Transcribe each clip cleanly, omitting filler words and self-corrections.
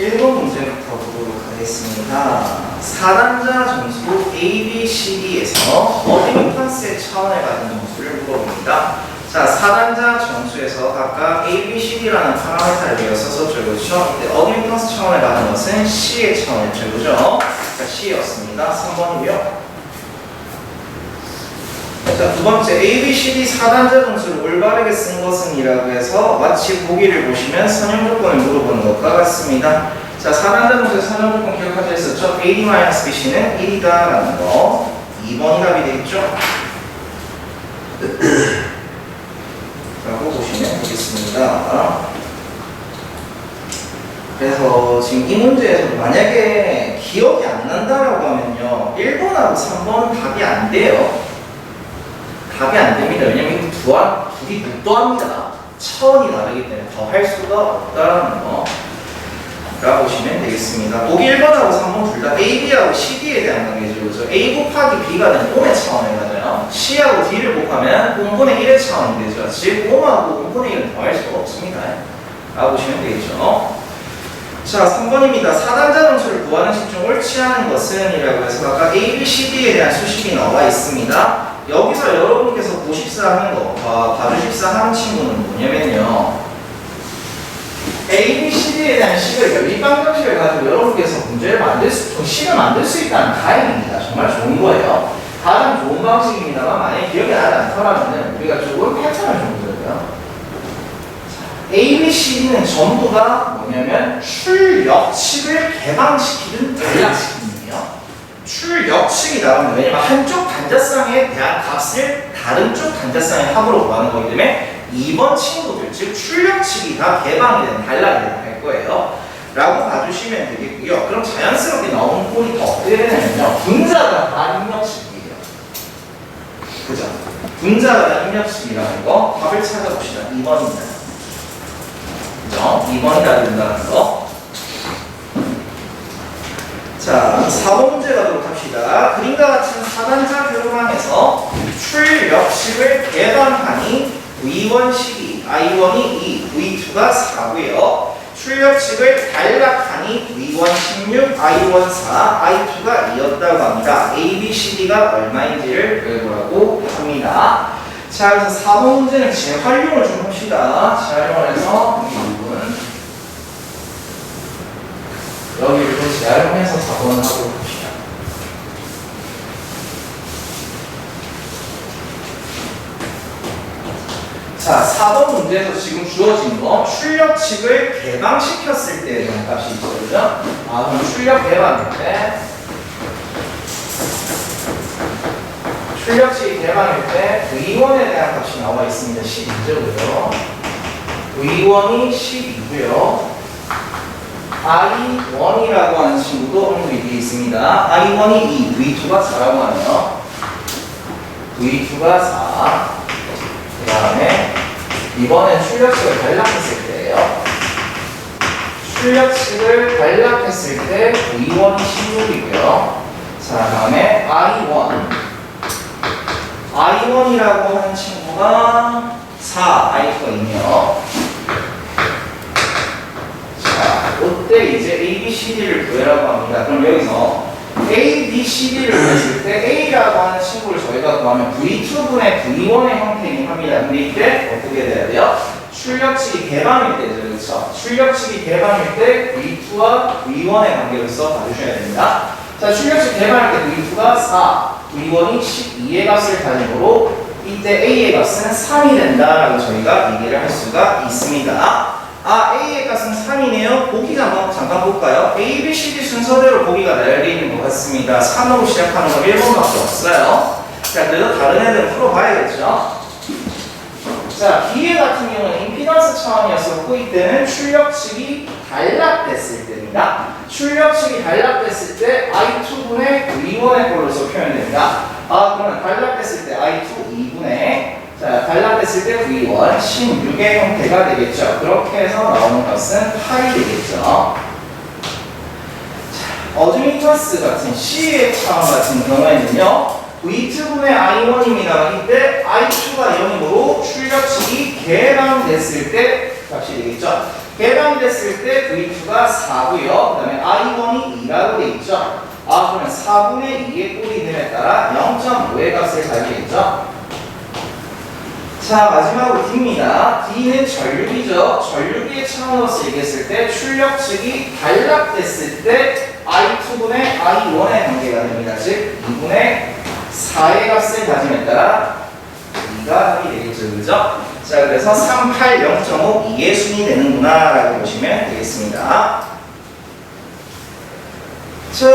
1번 문제부터 보도록 하겠습니다. 4단자 점수 A, B, C, D에서 어드미턴스의 차원을 가진 점수를 물어봅니다. 자, 4단자 점수에서 각각 A, B, C, D라는 파라미터를 배웠어서 그렇죠. 이때 어드미턴스 차원을 가진 것은 C의 차원이죠. 그죠? 자, C였습니다. 3번이고요. 자, 두 번째 A, B, C, D 4단자 점수를 올바르게 쓴 것은 이라고 해서 마치 보기를 보시면 선형 조건을 물어보는 것과 같습니다. 자, 4단자 점수의 선형 조건 기억하자 했었죠? AD-BC는 1이다 라는 거 2번이 답이 되겠죠? 라고 보시면 되겠습니다. 그래서 지금 이 문제에서 만약에 기억이 안 난다라고 하면요 1번하고 3번은 답이 안 돼요. 답이 안 됩니다. 왜냐면 이 둘이 못 더합니다. 차원이 다르기 때문에 더 할 수가 없다는 거. 라고 보시면 되겠습니다. 보기 1번하고 3번 둘 다 A, B하고 C, D에 대한 관계죠. 그래서 A 곱하기 B가 되는 5의 차원을 가져요. C하고 D를 곱하면 5분의 1의 차원이 되죠. 즉 5하고 5분의 1은 더할 수가 없습니다. 라고 보시면 되겠죠. 자, 3번입니다. 4단자 점수를 구하는 식 중 옳지 않은 것은 이라고 해서 아까 A, B, C, D에 대한 수식이 나와 있습니다. 여기서 여러분께서 보십사 하는 거, 봐주십사 하는 친구는 뭐냐면요. A, B, C, D에 대한 식을 연립방정식을 가지고 여러분께서 식을 만들 수 있다는 다행입니다. 정말 좋은 거예요. 가장 좋은 방식입니다만 만약에 기억이 나지 않더라면 우리가 조금 패턴을 좀 보여요. A, B, C, D는 전부가 뭐냐면 출역식을 개방시키는 단락식이에요. 출역식이 나오면 왜냐면 한쪽 단자쌍에 대한 값을 다른 쪽 단자쌍의 합으로 구하는 거기 때문에 2번 친구들, 즉 출력식이 다 개방이 되는 단락이 될 거예요. 라고 봐주시면 되겠고요. 그럼 자연스럽게 나오는 꼴이 더 어떻게 되냐면요. 분자가 다 입력식이에요. 그죠? 분자가 다 입력식이라는 거 답을 찾아봅시다. 2번입니다. 그죠? 2번이 다 된다는 거. 자, 4번 문제 가도록 합시다. 그림과 같은 4단자 교로망에서 출역식을 개방하니 V1 12, I1이 2, V2가 4고요. 출역식을 단락하니 V1 16, I1 4, I2가 2였다고 합니다. A, B, C, D가 얼마인지를 배우라고 합니다. 자, 그래서 4번 문제는 재활용을 좀 합시다. 재활용을 해서 이 부분 여기를 좀 재활용해서 4번을 하도록 합시다. 자, 4번 문제에서 지금 주어진 거 출력식을 개방시켰을 때에 대한 값이 있죠. 그죠? 그럼 출력 개방일 때 출력식이 개방일 때 V1에 대한 값이 나와 있습니다. 12죠. V1이 12고요. I1이라고 하는 친구도 언급이 되어 있습니다. I1이 2, V2가 4라고 하네요. V2가 4. 그 다음에 이번엔 출력식을 단락했을 때예요. 출력식을 단락했을 때 V1이 16이고요. 자, 다음에 I1이라고 하는 친구가 4, I2가 있네요. 이때 이제 A, B, C, D를 구해라고 합니다. 그럼 여기서 A, B, C, D를 구했을 때 A라고 하는 친구를 저희가 구하면 V2분의 V1의 형태이긴 합니다. 근데 이때 어떻게 돼야 돼요? 출력식이 개방일 때죠. 그렇죠? 출력식이 개방일 때 V2와 V1의 관계로서 봐주셔야 됩니다. 자, 출력식 개방일 때 V2가 4, V1이 12의 값을 가지므로 이때 A의 값은 3이 된다라고 저희가 얘기를 할 수가 있습니다. A의 값은 3이네요. 보기 잠깐 볼까요? A, B, C, D 순서대로 보기가 열리는 것 같습니다. 3으로 시작하는 거 1번밖에 없어요. 자, 그래도 다른 애들은 풀어봐야겠죠? 자, B의 같은 경우는 임피던스 차원이었었고 이때는 출력식이 단락됐을 때입니다. 출력식이 단락됐을 때 I2분의 V1의 꼴로서 표현됩니다. 그러면 단락됐을 때 I2 2분의 자, 단락됐을 때 V1 16의 형태가 되겠죠. 그렇게 해서 나오는 값은 8이 되겠죠. 어드미턴스 같은 C의 차원 같은 경우에는요. V2분의 I1입니다. 이때 I2가 0이므로 출력식이 개방됐을 때 값이 되겠죠. 개방됐을 때 V2가 4고요. 그 다음에 I1이 2라고 돼 있죠. 아, 그러면 4분의 2의 꼴이됨에 따라 0.5의 값을 가지겠죠. 자, 마지막으로 D입니다. D는 전류기죠. 전류기의 차원으로서 얘기했을 때 출력 측이 단락됐을 때 I2분의 I1의 관계가 됩니다. 즉 2분의 4의 값을 가짐에 따라 2가 합이 되겠죠. 그죠? 자, 그래서 3, 8, 0.5, 2의 순이 되는구나 라고 보시면 되겠습니다. 자,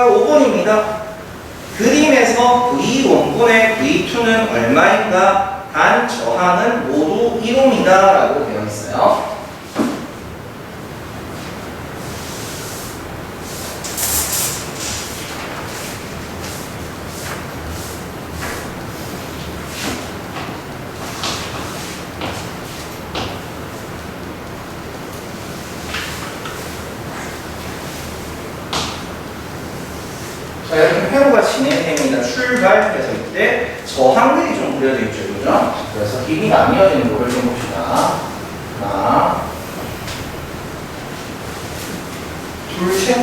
5번입니다. 그림에서 V1분의 V2는 얼마인가? 단 저항은 모두 1옴이다 라고 되어 있어요. 자, 이렇게 회로가 진행됩니다. 출발해서 이때 저항들이 좀 그려져 있죠. 그죠? 그래서 길이 나뉘어지는 거를 좀 봅시다. 하나, 둘, 셋.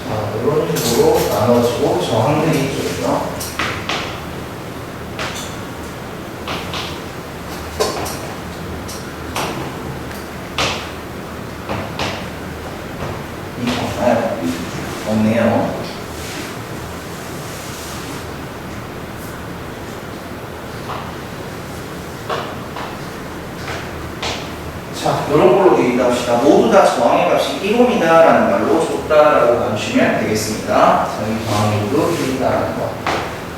자, 이런 식으로 나눠지고 저항들이 있죠. 없네요. 자, 이런 걸로 얘기합시다. 모두 다 저항의 값이 1옴이다라는 말로 줬다라고 봐주시면 되겠습니다. 저희 저항이 모두 1이다라는 거.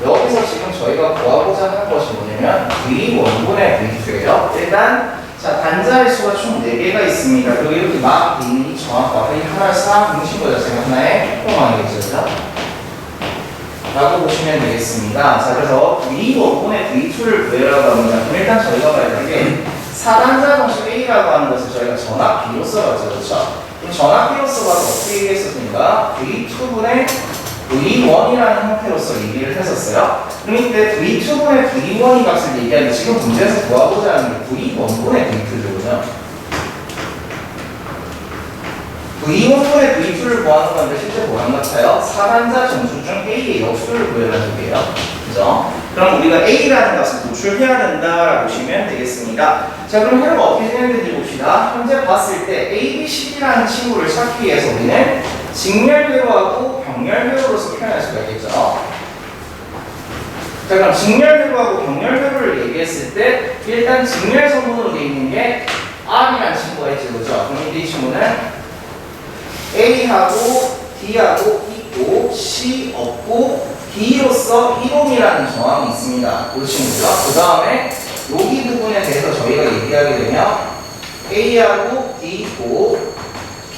여기서 지금 저희가 구하고자 하는 것이 뭐냐면 V1분의 V2예요. 일단 자, 단자의 수가 총 4개가 있습니다. 그리고 이렇게 막 있는 이 정확값이 하나를 싹 뭉친 거죠. 제가 하나의 폭망이겠죠. 라고 보시면 되겠습니다. 자, 그래서 V1분의 V2를 구해라고 합니다. 그럼 일단 저희가 봐야 되는 게 4단자 정식 A라고 하는 것을 저희가 전압비로써 봤죠. 그렇죠? 그럼 전압비로써 봐서 어떻게 얘기했었습니까? V2분의 V1이라는 형태로서 얘기를 했었어요. 그럼 이때 V2분의 V1이 값을 얘기하는데 지금 문제에서 구하고자 하는 게 V1분의 V2죠. V1분의 V2를 구하는 건데 실제 뭐랑 같아요? 4단자 정수 중 A의 역수를 구해라는 얘기예요. 그죠? 그럼 우리가 A라는 값을 도출해야 된다라고 보시면 되겠습니다. 자, 그럼 회로가 어떻게 진행되는지 봅시다. 현재 봤을 때 A, B, C라는 친구를 찾기 위해서 우리는 직렬회로하고 병렬회로로서 표현할 수가 있겠죠. 자, 그럼 직렬회로하고 병렬회로를 얘기했을 때 일단 직렬성분으로 되어 있는 게 R이라는 친구가 있죠. 그죠? 그럼 이 친구는 A하고 D하고 있고 C 없고 D로서 1옴이라는 정항이 있습니다. 그 친구죠. 그 다음에 여기 부분에 대해서 저희가 얘기하게 되면 A하고 D 있고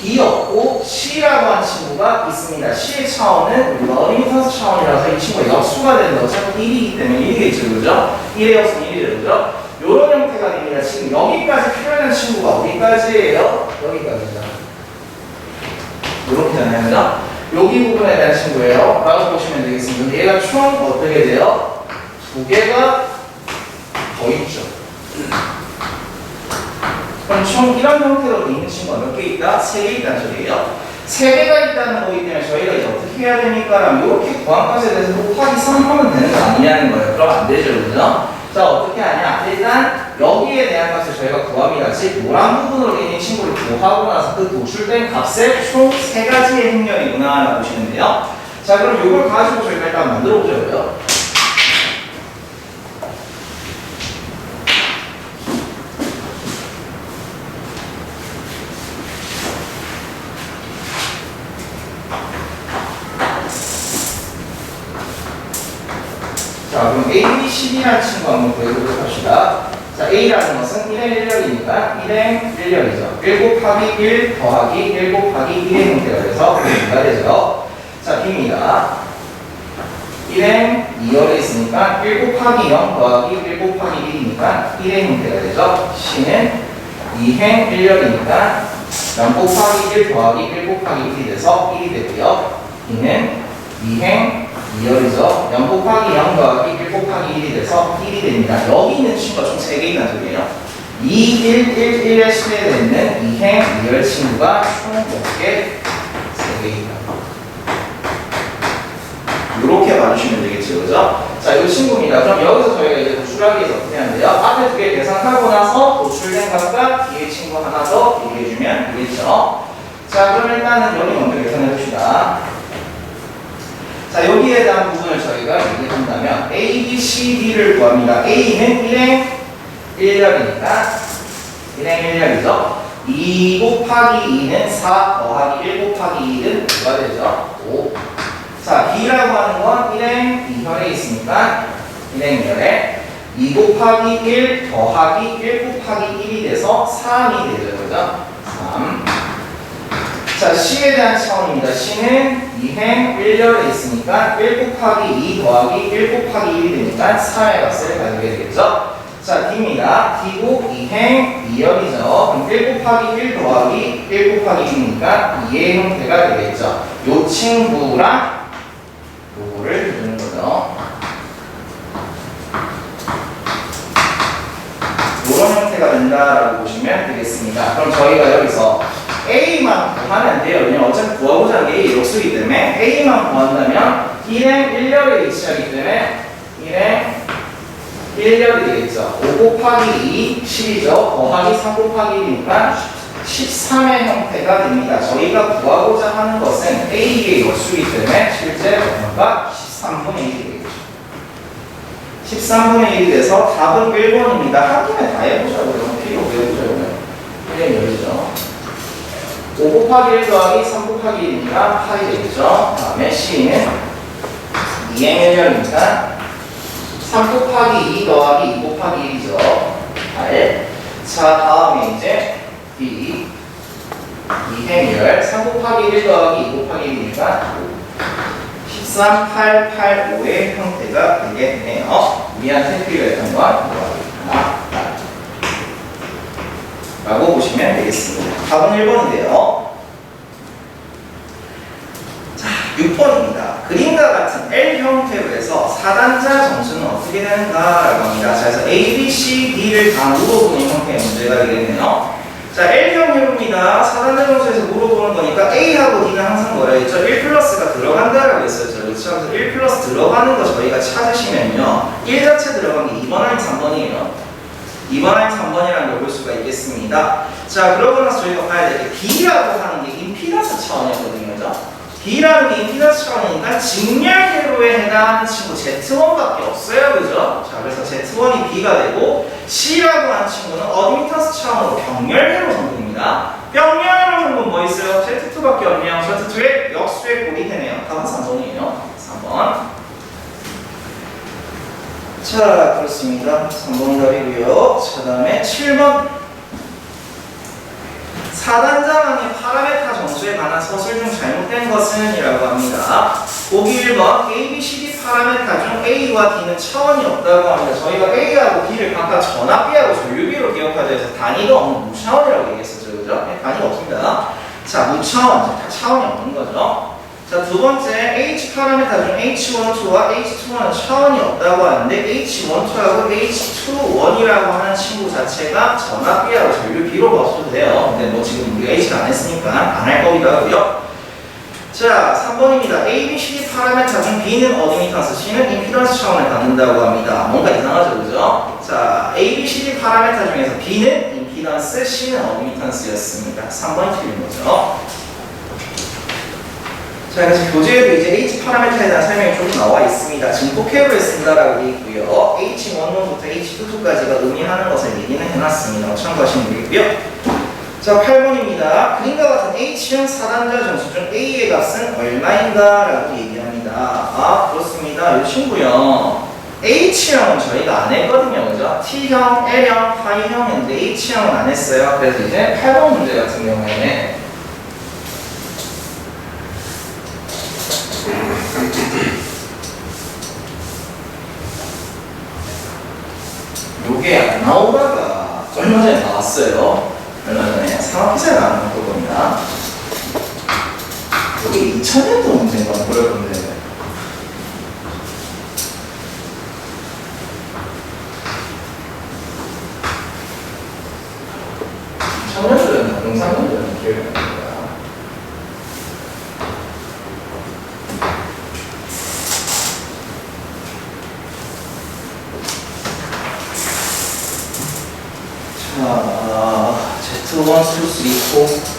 B 없고 C라고 한 친구가 있습니다. C의 차원은 우리가 어림탄수 차원이라서 이 친구가 역수가 되는 거 어차피 1이기 때문에 1이겠죠. 그죠? 1의 역수는 1이죠. 그죠? 이런 형태가 됩니다. 지금 여기까지 표현한 친구가 어디까지예요? 여기까지죠. 이렇게잖아요. 그죠? 여기 부분에 대한 친구예요. 라고 보시면 되겠습니다. 얘가 총 어떻게 돼요? 2개가 더 있죠. 그럼 총 이런 형태로 있는 친구가 몇 개 있다? 3개 있다는 소리예요. 3개가 있다는 거기 때문에 저희가 이제 어떻게 해야 됩니까? 라면 이렇게 구한값에 대해서 곱하기 3 하면 되는 거 아니냐는 거예요. 그럼 안 되죠. 그죠? 자, 어떻게 하냐? 일단 여기에 대한 값을 저희가 구합니다. 즉 노란 부분으로 있는 친구를 구하고 나서 그 도출된 값의 총 3가지의 행렬이구나 라고 보시는데요. 자, 그럼 이걸 가지고 저희가 일단 만들어 보자고요. 자, 그럼 A, B, C라는 친구 한번 구해보도록 합시다. 자, A라는 것은 1행 1력이니까 1행 1력이죠. 1 곱하기 1 더하기 1 곱하기 1의 형태가 돼서 2가 되죠. 자, B입니다. 1행 2열에 있으니까 1 곱하기 0 더하기 1 곱하기 1이니까 1의 형태가 되죠. C는 2행 1력이니까 0 곱하기 1 더하기 1 곱하기 1이 돼서 1이 되고요. B는 2행 2열이죠. 0 곱하기 0 더하기 1 곱하기 1이 돼서 1이 됩니다. 여기 있는 친구가 총 3개 있는 소리예요. 2, 1, 1, 1에 수혜되어 있는 2행 2열 친구가 총 몇 개? 3개 있다. 이렇게 봐주시면 되겠죠, 그죠? 자, 이 친구입니다. 그럼 여기서 저희가 이제 도출하기 위해서 어떻게 하는데요? 앞에 2개 계산하고 나서 도출된 값과 뒤에 친구 하나 더 얘기해주면 되겠죠? 자, 그럼 일단은 여기 먼저 계산해 봅시다. 자, 여기에 대한 부분을 저희가 얘기한다면 A, B, C, D를 구합니다. A는 1행 1열이니까 1행 1열이죠. 2 곱하기 2는 4 더하기 1 곱하기 2는 뭐가 되죠? 5. 자, B라고 하는 건 1행 2혈에 있으니까 1행 2혈에 2 곱하기 1 더하기 1 곱하기 1이 돼서 3이 되죠. 그죠? 3. 자, C에 대한 차원입니다. C는 2행 1열에 있으니까 1 곱하기 2 더하기 1 곱하기 1이 되니까 3의 값을 가지게 되겠죠. 자, D입니다. D고 2행 2열이죠. 그럼 1 곱하기 1 더하기 1 곱하기 1이니까 2의 형태가 되겠죠. 요 친구랑 요거를 주는 거죠. 요런 형태가 된다라고 보시면 되겠습니다. 그럼 저희가 여기서 A만 구하면 돼요. 왜냐면 어차피 구하고자 하는 게 A 역수이기 때문에 A만 구한다면 1행 1열에 위치하기 때문에 1행 1열이 되겠죠. 5 곱하기 2, 10이죠. 더하기 3 곱하기 1이니까 13의 형태가 됩니다. 저희가 구하고자 하는 것은 A의 역수이기 때문에 실제 번호가 13분의 1이 되겠죠. 13분의 1이 돼서 답은 1번입니다. 한 번에 다 해보자고요. 필요 외우자고요. 1의 열이죠. 5 곱하기 1 더하기 3 곱하기 1이니까 8이 되겠죠. 다음에 C는 2행 1열이니까 3 곱하기 2 더하기 2 곱하기 1이죠. 8. 자, 다음에 이제 B 2행 1열 3 곱하기 1 더하기 2 곱하기 1이니까 13, 8, 8, 5의 형태가 되겠네요. 우리한테 필요했던 건 하나 라고 보시면 되겠습니다. 답은 1번인데요. 자, 6번입니다. 그림과 같은 L 형태로 해서 4단자 점수는 어떻게 되는가라고 합니다. 자, 그래서 A, B, C, D를 다 물어보는 형태의 문제가 되겠네요. 자, L형 해봅니다. 4단자 점수에서 물어보는 거니까 A하고 D는 항상 뭐라 했죠? 1 플러스가 들어간다라고 했었죠. 그렇죠? 그래서 1 플러스 들어가는 거 저희가 찾으시면요. 1 자체 들어간 게 2번 아니면 3번이에요. 2번 아니면 3번이라는 걸 볼 수가 있겠습니다. 자, 그러고 나서 저희가 봐야 될 게 D라고 하는 게 임피던스 차원이었거든요. 그죠? D라는 게 임피던스 차원이니까 직렬회로에 해당하는 친구 Z1밖에 없어요. 그죠? 자, 그래서 Z1이 B가 되고 C라고 하는 친구는 어드미턴스 차원으로 병렬회로 성분입니다. 병렬회로 성분 뭐 있어요? Z2밖에 없네요. Z2의 역수의 꼴이 되네요. 답은 3번이에요. 3번. 자, 그렇습니다. 3번 답이고요. 자, 다음에 7번. 4단자망의 파라메타 점수에 관한 서술 중 잘못된 것은? 이라고 합니다. 보기 1번 A, B, C, D 파라메타 중 A와 D는 차원이 없다고 합니다. 저희가 A하고 D를 각각 전압비하고 전류비로 기억하자 해서 단위가 없는 무차원이라고 얘기했었죠. 그죠? 네, 단위가 없습니다. 자, 무차원, 다 차원이 없는 거죠. 자, 두 번째 H 파라메타 중 H12와 H21은 차원이 없다고 하는데 H12하고 H21이라고 하는 친구 자체가 전압비하고 전류비로 봐도 돼요. 근데 뭐 지금 우리가 H를 안 했으니까 안 할 거기도 하고요. 자, 3번입니다. A, B, C, D 파라메타 중 B는 어드미턴스, C는 임피던스 차원을 갖는다고 합니다. 뭔가 이상하죠, 그죠? 자, A, B, C, D 파라메타 중에서 B는 임피던스, C는 어드미턴스였습니다. 3번이 틀린 거죠. 자, 그래서 교재에도 이제 H 파라메타에 대한 설명이 좀 나와 있습니다. 증폭회로에 쓴다라고 되어 있고요. H11부터 H22까지가 의미하는 것을 얘기는 해놨습니다. 참고하시면 되겠고요. 자, 8번입니다. 그림과 같은 H형 4단자 점수 중 A의 값은 얼마인가? 라고 얘기합니다. 아, 그렇습니다. 이 친구요. H형은 저희가 안 했거든요. 그죠? T형, L형, 파이형인데 H형은 안 했어요. 그래서 이제 8번 문제 같은 경우에는 요게 안 나오다가 얼마 전에 나왔어요. 얼마 전에 상학기사에 나온 거거든요. 겁니다. 여기 2000년도 문제인가 그럴 건데. 2000년도였나? 03년도였나? 기억이 안 납니다. 자, Z1, 2, 3, 4.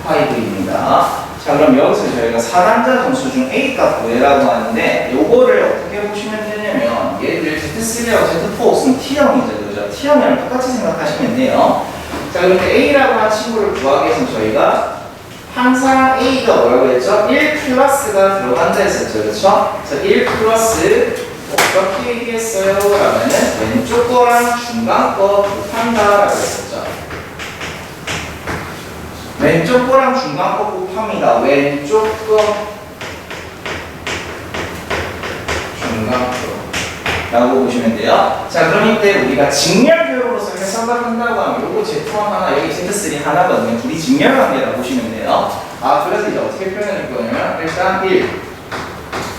파이브입니다. 자, 그럼 여기서 저희가 4단자 정수 중 A 값 구해라고 하는데 요거를 어떻게 보시면 되냐면 얘를 Z3하고 Z4 없으면 T형이죠. 그죠? T형이랑 똑같이 생각하시면 돼요. 자, 그런데 A라고 하는 친구를 구하기 위해서 저희가 항상 A가 뭐라고 했죠? 1 플러스가 들어간다 했었죠. 그렇죠? 그래서 1 플러스 어떻게 얘기했어요? 라면은 왼쪽 거랑 중간 거 곱한다라고 했었죠. 왼쪽 거랑 중간 거 곱합니다. 왼쪽 거 중간 거 라고 보시면 돼요. 자, 그럼 이때 우리가 직렬교로서 해석을 한다고 하면 요거 Z1 하나, 여기 Z3 하나거든요. 둘이 직렬관계라고 보시면 돼요. 아, 그래서 이제 어떻게 표현할 거냐면 일단 1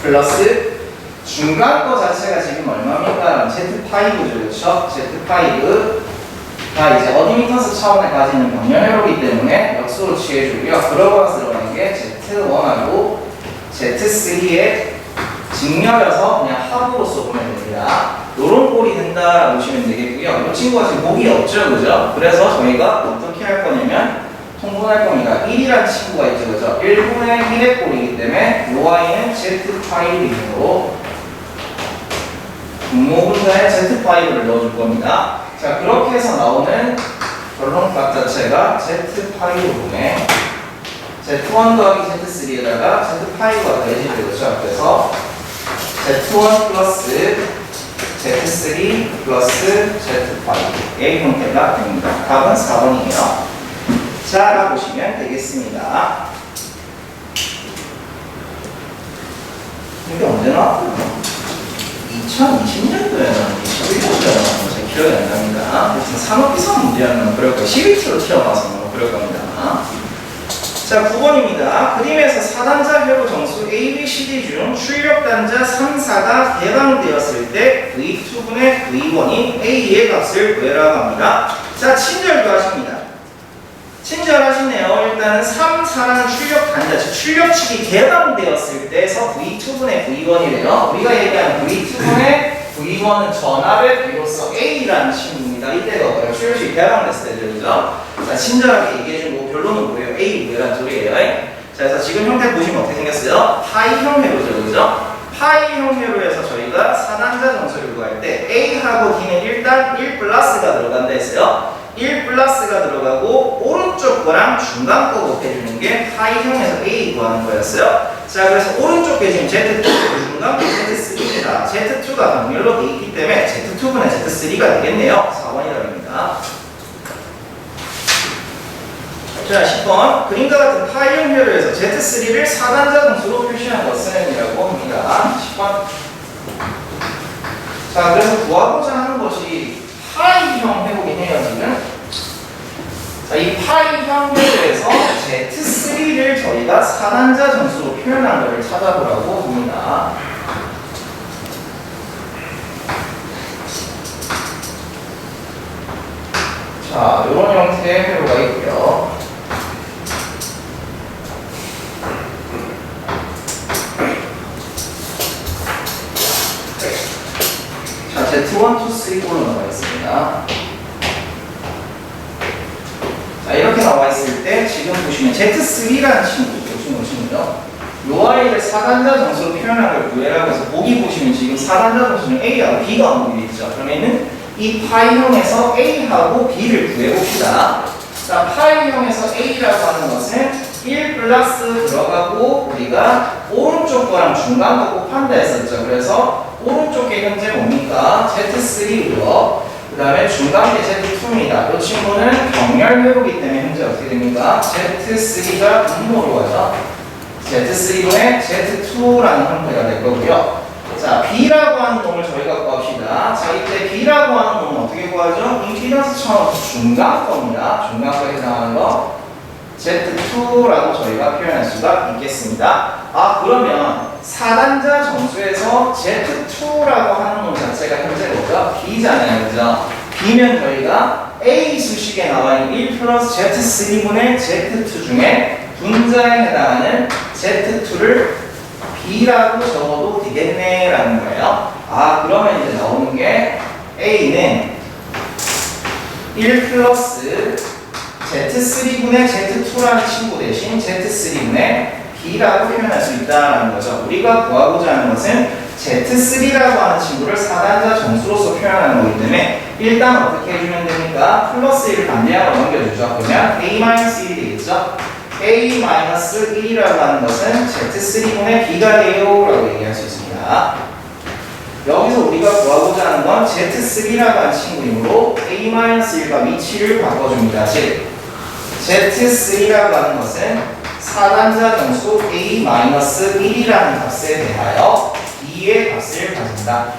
플러스 중간 거 자체가 지금 얼마입니까? Z5죠. 그렇죠? Z5가 이제 어드미턴스 차원에 가지는 병렬회로이기 때문에 역수로 취해주고요. 그러고 들어가는 게 Z1하고 Z3의 직렬여서 그냥 합으로써 보면 됩니다. 요런 꼴이 된다라고 보시면 되겠고요. 이 친구가 지금 목이 없죠, 그죠? 그래서 저희가 어떻게 할 거냐면 통분할 겁니다. 1이라는 친구가 있죠, 그죠? 1분의 1의 꼴이기 때문에 요 아이는 Z5로 분모분자에 Z5를 넣어줄 겁니다. 자, 그렇게 해서 나오는 결론값 자체가 Z5분의 Z1 더하기 Z3에다가 Z5가 더해지죠, 그렇죠? 그래서 Z1 플러스 Z3 플러스 Z5의 형태가 됩니다. 답은 4번이에요. 자, 라고 보시면 되겠습니다. 이게 언제 나왔어요? 2020년도에는 21년도에는 제 기억이 안 납니다. 그래서 산업비상 문제는 그럴 거예요. 12kg 튀어나와서 그럴 겁니다. 자, 9번입니다. 그림에서 4단자 회로 정수 A, B, C, D 중 출력단자 3, 4가 개방되었을 때 V2분의 V1인 A의 값을 구해라고 합니다. 자, 친절도 하십니다. 친절하시네요. 일단은 3, 4라는 출력단자, 즉 출력축이 개방되었을 때에서 V2분의 V1이래요. 우리가 얘기하는 V2분의 V1은 전압의 비로소 A라는 친구입니다. 이때가 뭐예요? 출력축이 개방됐을 때죠. 그죠? 자, 친절하게 얘기해주고 결론은 뭐예요? A 뭐라는 소리예요. 자, 그래서 지금 형태 보시면 어떻게 생겼어요? 파이형 회로죠. 그죠? 파이형 회로에서 저희가 4단자 정수를 구할 때 A하고 D는 일단 1 플러스가 들어간다 했어요. 1 플러스가 들어가고 오른쪽 거랑 중간 거 곱해주는 게 파이형에서 A 구하는 거였어요. 자, 그래서 오른쪽 게 지금 Z2, 중간 게 Z3입니다. Z2가 확률로 돼 있기 때문에 Z2분의 Z3가 되겠네요. 4번이라고 합니다. 자, 10번. 그림과 같은 파이형 회로에서 Z3를 4단자 정수로 표시한 것은 이라고 합니다. 10번. 자, 그래서 구하고자 하는 것이 파이형 회로긴 해요, 지금. 자, 이 파이형 회로에서 Z3를 저희가 4단자 정수로 표현한 것을 찾아보라고 합니다. 자, 이런 형태의 회로가 있고요. 자, Z1, 2, 3, 4로 나와 있습니다. 자, 이렇게 나와 있을 때 지금 보시면 Z3라는 친구죠. 요 아이를 4단자 정수로 표현한 걸 구해라고 해서 보기 보시면 지금 4단자 정수 중 A하고 B가 언급이 있죠. 그러면은 이 파이형에서 A하고 B를 구해봅시다. 자, 파이형에서 A라고 하는 것은 1 플러스 들어가고 우리가 오른쪽 거랑 중간 거 곱한다 했었죠. 그래서 오른쪽 게 현재 뭡니까? Z3고요. 그 다음에 중간 게 Z2입니다. 이 친구는 병렬 회로이기 때문에 현재 어떻게 됩니까? Z3가 분모로 가죠. Z3분의 Z2라는 형태가 될 거고요. 자, B라고 하는 놈을 저희가 구합시다. 자, 이때 B라고 하는 놈은 어떻게 구하죠? 임피던스 처럼 중간거입니다. 중간거에 해당하는 거 Z2라고 저희가 표현할 수가 있겠습니다. 아, 그러면 4단자 정수에서 Z2라고 하는 놈 자체가 현재 뭐죠? B잖아요. 그죠? B면 저희가 A 수식에 나와 있는 1 플러스 Z3분의 Z2 중에 분자에 해당하는 Z2를 B라고 적어도 되겠네 라는 거예요. 아, 그러면 이제 나오는 게 A는 1 플러스 Z3분의 Z2라는 친구 대신 Z3분의 B라고 표현할 수 있다는 거죠. 우리가 구하고자 하는 것은 Z3라고 하는 친구를 4단자 정수로서 표현하는 거기 때문에 일단 어떻게 해주면 됩니까? 플러스 1을 반대하고 넘겨주죠. 그러면 A-1이 되겠죠? A-1이라고 하는 것은 Z3분의 B가 돼요 라고 얘기할 수 있습니다. 여기서 우리가 구하고자 하는 건 Z3라고 하는 친구이므로 A-1과 위치를 바꿔줍니다. 즉 Z3라고 하는 것은 4단자 정수 A-1이라는 값에 대하여 2의 값을 가진다.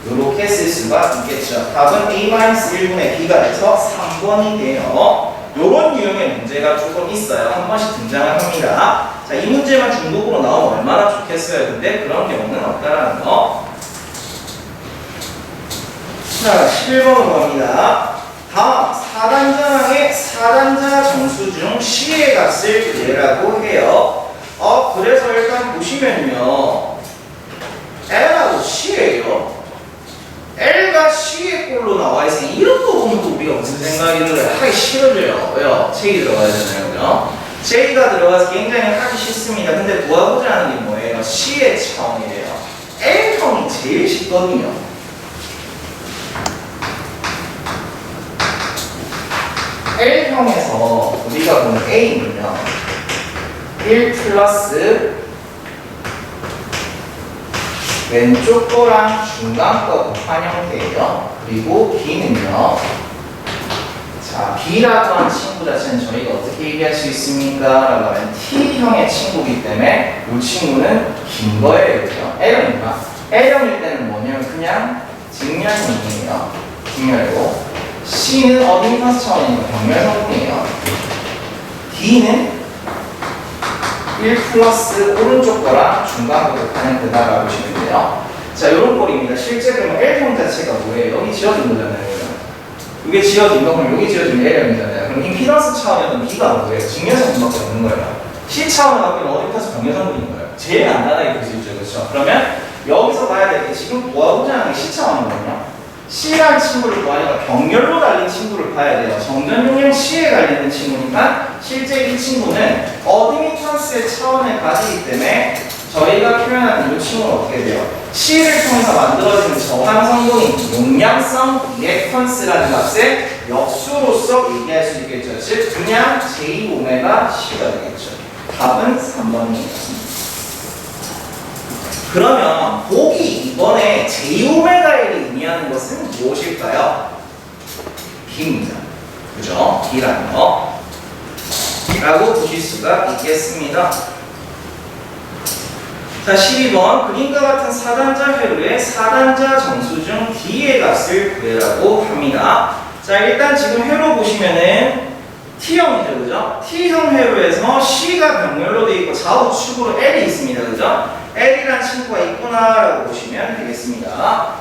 이렇게 쓸 수가 있겠죠. 답은 A-1분의 B가 돼서 3번이 돼요. 이런 유형의 문제가 조금 있어요. 한 번씩 등장을 합니다. 자, 이 문제만 중독으로 나오면 얼마나 좋겠어요. 근데 그런 경우는 없다라는 거. 자, 7번으로 갑니다. 다음 4단자항의 4단자 정수 중 C의 값을 구해라고 해요. 그래서 일단 보시면요. L하고 C예요. L과 C의 꼴로 나와 있으니 이런 거 보면 우리가 무슨 생각이 들어요? 하기 싫어져요. 왜요? J 들어가야 되잖아요. 그죠? J가 들어가서 굉장히 하기 싫습니다. 근데 구하고자 하는 게 뭐예요? C의 차원이래요. L형이 제일 쉽거든요. L형에서 우리가 보는 A는요 1 플러스 왼쪽 거랑 중간 거 곱한 형태예요. 그리고 B는요, 자, B라고 하는 친구 자체는 저희가 어떻게 얘기할 수 있습니까? 라고 하면 T형의 친구이기 때문에 이 친구는 긴 거예요. 그죠? L형이니까. L형일 때는 뭐냐면 그냥 직면형이에요. 직면이고 C는 어드미턴스 차원이니까 병렬 성분이에요. D는 1 플러스 오른쪽 거랑 중간 거 곱한 형태다라고 보시면 돼요. 자, 이런 꼴입니다. 실제 그러면 L형 자체가 뭐예요? 여기 지어진 거잖아요. 이게 지어진 거, 그럼 여기 지어진 게 L형이잖아요. 그럼 임피던스 차원에는 B가 뭐예요? 직면성분밖에 없는 거예요. C 차원에 갖고 있는 어드미턴스 병렬 성분인 거예요. 제일 간단하게 볼 수 있죠. 그렇죠? 그러면 여기서 봐야 될 게 지금 구하고자 하는 게 C 차원이거든요. C라는 친구를 구하니까 병렬로 달린 친구를 봐야 돼요. 정전용량 C에 달리는 친구니까 실제 이 친구는 어드미턴스의 차원을 가지기 때문에 저희가 표현하는 이 친구는 어떻게 돼요? C를 통해서 만들어지는 저항 성분인 용량성 리액턴스라는 값의 역수로서 얘기할 수 있겠죠. 즉 그냥 J-오메가 C가 되겠죠. 답은 3번입니다. 그러면 보기 2번에 J-오메가를 의미하는 것은 무엇일까요? B입니다. 그죠? B라는 거. 라고 보실 수가 있겠습니다. 자, 12번. 그림과 같은 4단자 회로의 4단자 정수 중 D의 값을 구해라고 합니다. 자, 일단 지금 회로 보시면은 T형이죠, 그죠? T형 회로에서 C가 병렬로 되어 있고 좌우축으로 L이 있습니다, 그죠? L이란 친구가 있구나라고 보시면 되겠습니다.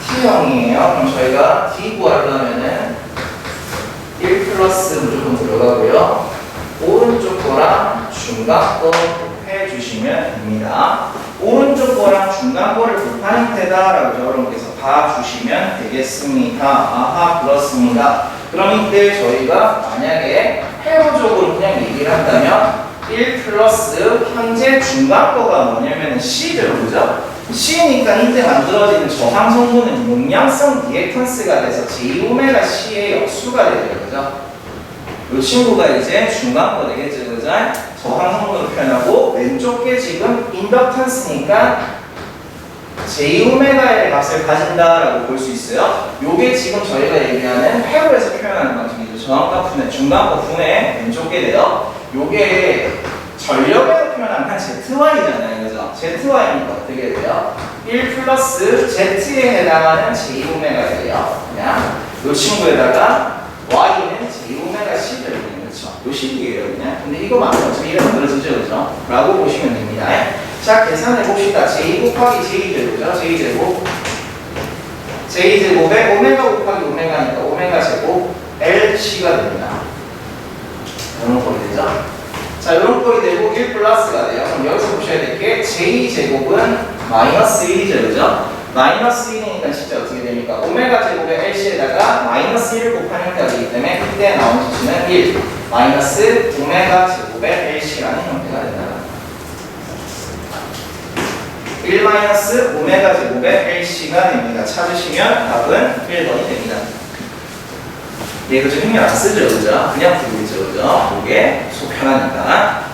T형이에요. 그럼 저희가 D 구하려면은 1 플러스 무조건 들어가고요. 오른쪽 거랑 중간 거 곱해 주시면 됩니다. 오른쪽 거랑 중간 거를 곱한 형태다라고 여러분께서 봐주시면 되겠습니다. 아하, 그렇습니다. 그럼 이때 저희가 만약에 회로적으로 그냥 얘기를 한다면 1 플러스 현재 중간 거가 뭐냐면 C죠, 그죠? C니까 이때 만들어지는 저항 성분은 용량성 리액턴스가 돼서 J-오메가 C의 역수가 되죠, 그죠? 이 친구가 이제 중간 거 되겠죠, 그죠? 저항 성분으로 표현하고 왼쪽 게 지금 인덕턴스니까 J-오메가의 값을 가진다라고 볼 수 있어요. 요게 지금 저희가 얘기하는 회로에서 표현하는 방식이죠. 저항값 분해, 중간값 분해 왼쪽 게 돼요. 요게 전력에서 표현하면 한 ZY잖아요. 그죠? ZY니까 어떻게 돼요? 1 플러스 Z에 해당하는 J오메가 돼요. 그냥 요 친구에다가 Y는 J오메가 C 들어있는 거죠. 요 식이에요. 그냥. 근데 이거만 어차피 이래 만들어지죠. 그죠? 라고 보시면 됩니다. 자, 계산해 봅시다. J 곱하기 J제곱이죠. J제곱. J제곱에 오메가 곱하기 오메가니까 오메가 제곱 LC가 됩니다. 이런 꼴이 되죠. 자, 이런 꼴이 되고 1 플러스가 돼요. 그럼 여기서 보셔야 될 게 J제곱은 마이너스 1이죠. 그죠? 마이너스 1이니까 진짜 어떻게 됩니까? 오메가 제곱의 LC에다가 마이너스 1을 곱한 형태가 되기 때문에 그때 나오는 수는 1 마이너스 오메가 제곱의 LC라는 형태가 된다. 1 마이너스 오메가 제곱의 LC가 됩니다. 찾으시면 답은 1번이 됩니다. 예, 그죠? 힘이 안 쓰죠, 그죠? 그냥 부르죠, 그죠? 이게 속 편하니까.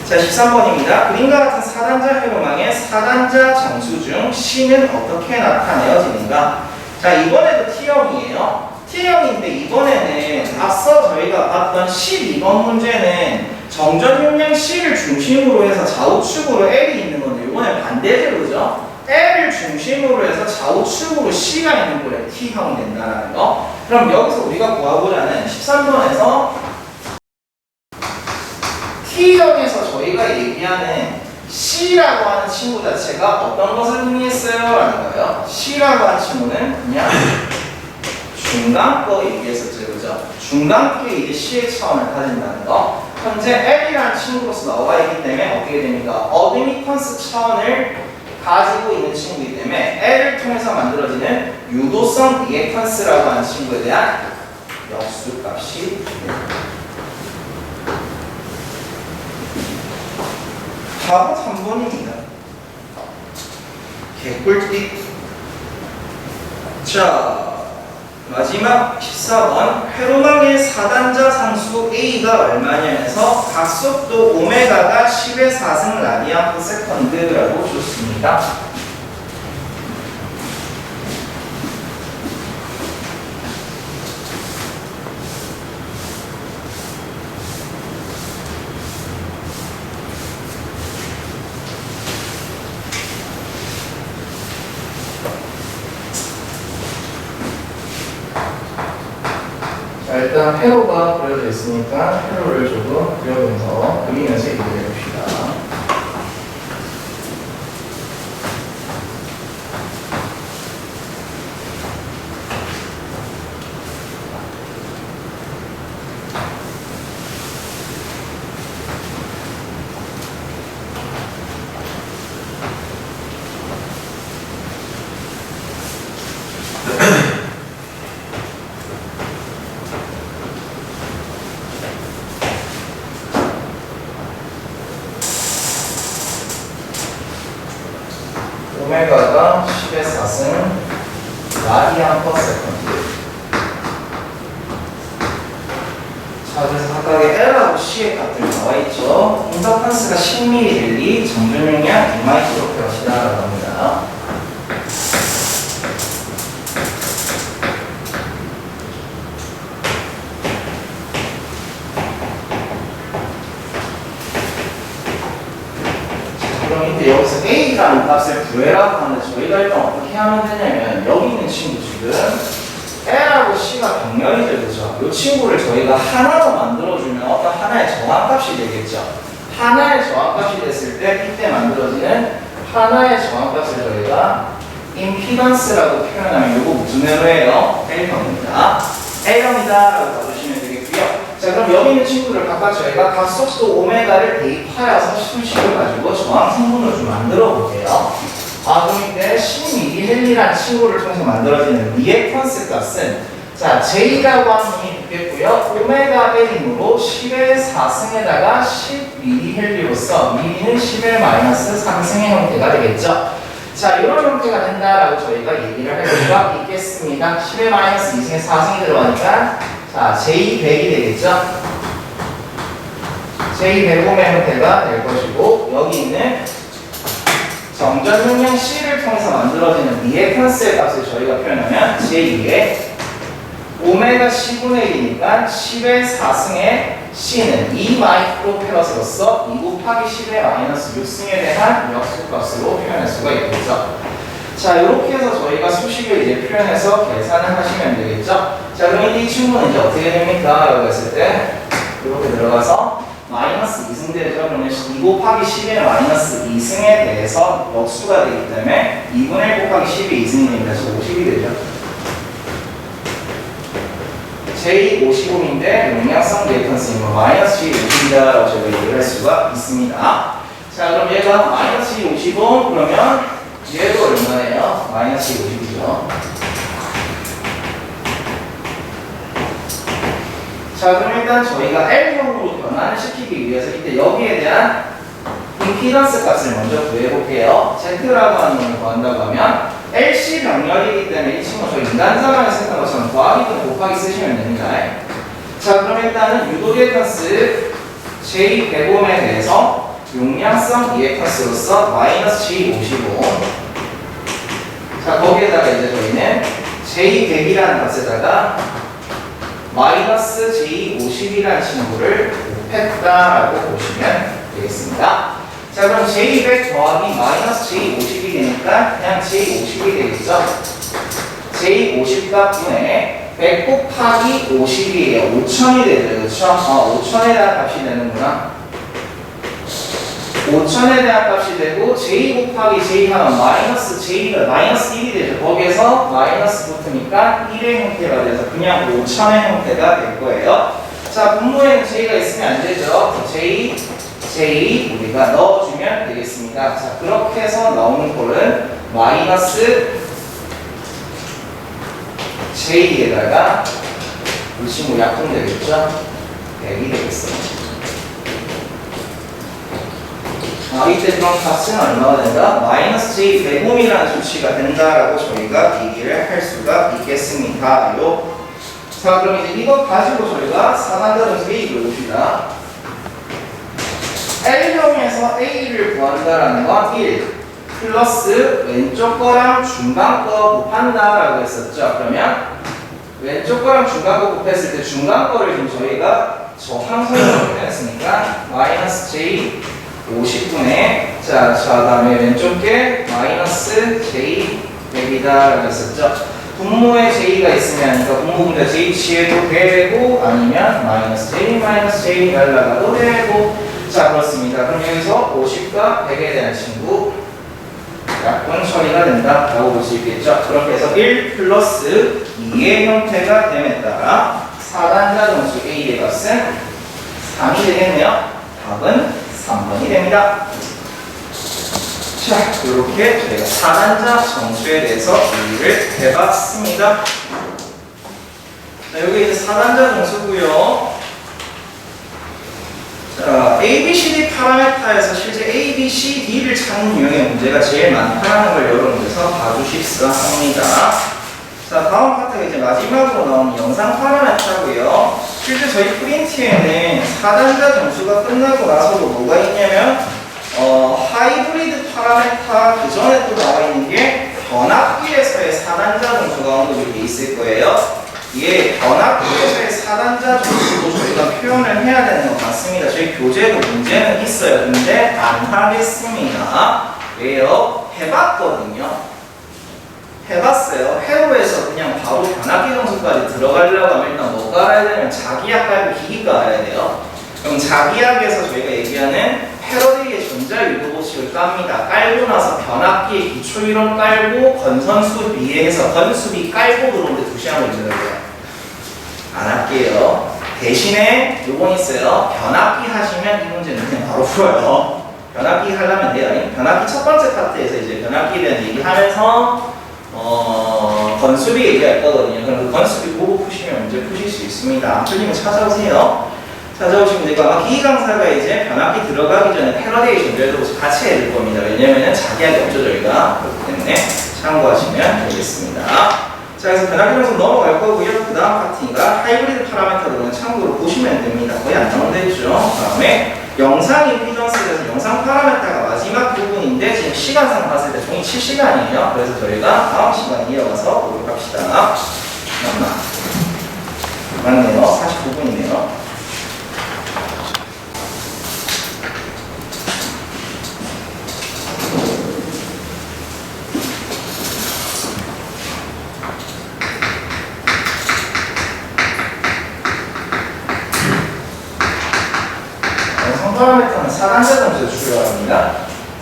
자, 13번입니다. 그림과 같은 4단자 회로망의 4단자 정수 중 C는 어떻게 나타내어지는가? 자, 이번에도 T형이에요. T형인데 이번에는 앞서 저희가 봤던 12번 문제는 정전 용량 C를 중심으로 해서 좌우축으로 L이 있는 건데 이번엔 반대죠, 그죠? L을 중심으로 해서 좌우축으로 C가 있는 거에 T형이 된다는 거. 그럼 여기서 우리가 구하고자 하는 13번에서 T형에서 저희가 얘기하는 C라고 하는 친구 자체가 어떤 것을 의미했어요? 라는 거예요. C라고 하는 친구는 그냥 중간 거 얘기했었죠, 그죠? 중간 게 이제 C의 차원을 가진다는 거. 현재 L이라는 친구로서 나와 있기 때문에 어떻게 됩니까? 어드미턴스 차원을 가지고 있는 친구이기 때문에 L을 통해서 만들어지는 유도성 리액턴스라고 하는 친구에 대한 역수값이 됩니다. 답은 3번입니다. 개꿀팁. 자, 마지막 14번. 회로망의 4단자 상수 A가 얼마냐면서 각속도 오메가가 10의 4승 라디안 퍼 세컨드라고 줬습니다. 자, 일단 회로가 그려져 있으니까 회로를 조금 그려보면서 그리면서 얘기해 봅시다. 오메가가 10의 4승 라디안 퍼 세컨드. 자, 그래서 각각의 L하고 C의 값들이 나와있죠. 인덕턴스가 10ml, 정전 용량 2마이크로 이렇게 하시라고 합니다. 그럼 이제 여기서 A라는 값을 구해라고 하는데 저희가 일단 어떻게 하면 되냐면 여기 있는 친구 지금 L하고 C가 병렬이죠, 그죠? 이 친구를 저희가 하나로 만들어주면 어떤 하나의 정함값이 되겠죠. 하나의 정함값이 됐을 때 이때 만들어지는 하나의 정함값을 저희가 임피던스라고 표현하면 이거 무슨 회로예요? L형입니다. L형이다 라고 봐주시면 되겠고요. 자, 그럼 여기 있는 친구를 각각 저희가 각속도 오메가를 대입하여서 수식을 가지고 저항 성분을 좀 만들어 볼게요. 아, 그럼 이때 10ml라는 친구를 통해서 만들어지는 리액턴스 값은 자, J라고 하는 놈이 붙겠고요. 오메가 L이므로 10의 4승에다가 10ml로서 ml는 10의 마이너스 3승의 형태가 되겠죠. 자, 이런 형태가 된다라고 저희가 얘기를 할 수가 있겠습니다. 10의 마이너스 2승에 4승이 들어가니까 자, J100이 되겠죠? J105의 형태가 될 것이고 여기 있는 정전 용량 C를 통해서 만들어지는 리액턴스의 값을 저희가 표현하면 J2의 오메가 10분의 1이니까 10의 4승의 C는 2 마이크로페럿으로서 2 곱하기 10의 마이너스 6승에 대한 역수값으로 표현할 수가 있겠죠. 자, 이렇게 해서 저희가 수식을 이제 표현해서 계산을 하시면 되겠죠. 자, 그럼 이 친구는 이제 어떻게 됩니까? 라고 했을 때 이렇게 들어가서 마이너스 2승 되죠. 그러면 2 곱하기 10의 마이너스 2승에 대해서 역수가 되기 때문에 2분의 1 곱하기 10이 2승이 됩니다. 그래서 50이 되죠. J55인데 용량성 리액턴스는 마이너스 J50이다라고 저희가 얘기를 할 수가 있습니다. 자, 그럼 얘가 마이너스 J55 그러면 얘도 얼마예요? 마이너스 J50이죠. 자, 그럼 일단 저희가 L형으로 변환을 시키기 위해서 이때 여기에 대한 임피던스 값을 먼저 구해볼게요. Z라고 하는 걸 구한다고 하면 LC 병렬이기 때문에 이 친구 저 인간 상황에서 했던 것처럼 더하기든 곱하기 쓰시면 됩니다. 자, 그럼 일단은 유도 리액턴스 J100옴에 대해서 용량성 리액턴스로서 마이너스 J55. 자, 거기에다가 이제 저희는 J100이라는 값에다가 마이너스 J50이라는 친구를 곱했다라고 보시면 되겠습니다. 자, 그럼 J100 더하기 마이너스 J50이 되니까 그냥 J50이 되겠죠? J50 값분에 100 곱하기 50이에요. 5000이 되죠. 그렇죠? 5000에 대한 값이 되는구나. 5000에 대한 값이 되고 J 곱하기 J 하면 마이너스 J가 마이너스 1이 되죠. 거기에서 마이너스 붙으니까 1의 형태가 돼서 그냥 5000의 형태가 될 거예요. 자, 분모에는 J가 있으면 안 되죠. J 우리가 넣어주면 되겠습니다. 자, 그렇게 해서 나오는 꼴은 마이너스 J에다가 이 친구 약분 되겠죠? 100이 되겠습니다. 이때 그럼 값은 얼마가 된다? 마이너스 J100옴이라는 수치가 된다라고 저희가 기기를 할 수가 있겠습니다요. 자, 그럼 이제 이거 가지고 저희가 4단자정수 A를 봅시다. L형에서 A를 구한다라는 건 1 플러스 왼쪽 거랑 중간 거 곱한다라고 했었죠. 그러면 왼쪽 거랑 중간 거 곱했을 때 중간 거를 지금 저희가 저항선으로 표현했으니까 마이너스 J 50분의 자, 다음에 왼쪽 게 마이너스 J 100이다라고 했었죠. 분모에 J가 있으면 그러니까 분모분자 J 취해도 되고 아니면 마이너스 J 날라가도 되고. 자, 그렇습니다. 그럼 여기서 50과 100에 대한 친구 약분 처리가 된다라고 볼 수 있겠죠. 그렇게 해서 1 플러스 2의 형태가 됨에 따라 4단자 정수 A의 값은 3이 되겠네요. 답은 3번이 됩니다. 자, 이렇게 저희가 4단자 정수에 대해서 이해를 해봤습니다. 자, 여기 이제 4단자 정수고요. 자, ABCD 파라메타에서 실제 ABCD를 찾는 유형의 문제가 제일 많다는 걸 여러분께서 봐주십사 합니다. 자, 다음 파트가 이제 마지막으로 나오는 영상 파라메타고요. 실제 저희 프린트에는 4단자 정수가 끝나고 나서도 뭐가 있냐면 하이브리드 파라메타 그 전에 또 나와 있는 게 변압기에서의 4단자 정수가 언급이 있을 거예요. 이게 변압기에서의 4단자 정수도 저희가 표현을 해야 되는 것 같습니다. 저희 교재도 문제는 있어요. 근데 안 하겠습니다. 왜요? 해봤거든요. 해봤어요. 회로에서 그냥 바로 변압기 정수까지 들어가려고 하면 일단 뭐 깔아야 되냐면 자기약 깔고 기기 깔아야 돼요. 그럼 자기약에서 저희가 얘기하는 패러디의 전자유도법칙을 깝니다. 깔고 나서 변압기의 기초이론 깔고 건선수비에 해서 건수비 깔고 들어오는데 2시간 걸리더라고요. 안 할게요. 대신에 요건 있어요. 변압기 하시면 이 문제는 그냥 바로 풀어요. 변압기 하려면 돼요. 변압기 첫 번째 파트에서 이제 변압기에 대한 얘기하면서 건수비 얘기할 거거든요. 그럼 그 건수비 보고 푸시면 문제 푸실 수 있습니다. 안 풀리면 찾아오세요. 찾아오시면 되고 아마 기기 강사가 이제 변압기 들어가기 전에 패러디의 전자유도법칙 같이 해야 될 겁니다. 왜냐면은 자기하게 없죠 저희가. 그렇기 때문에 참고하시면 되겠습니다. 자, 그래서 변압기 정수 넘어갈 거고요. 그 다음 파트가 하이브리드 파라메터들은 참고로 보시면 됩니다. 거의 안 나온다했죠. 다음에 영상 임피던스에서 영상 파라메터가 마지막 부분인데 지금 시간상 봤을 때 종이 7시간이에요. 그래서 저희가 다음 시간에 이어가서 보도록 합시다. 맞네요. 49분이네요. 파라미터는 4단자 점수를 주려고 합니다.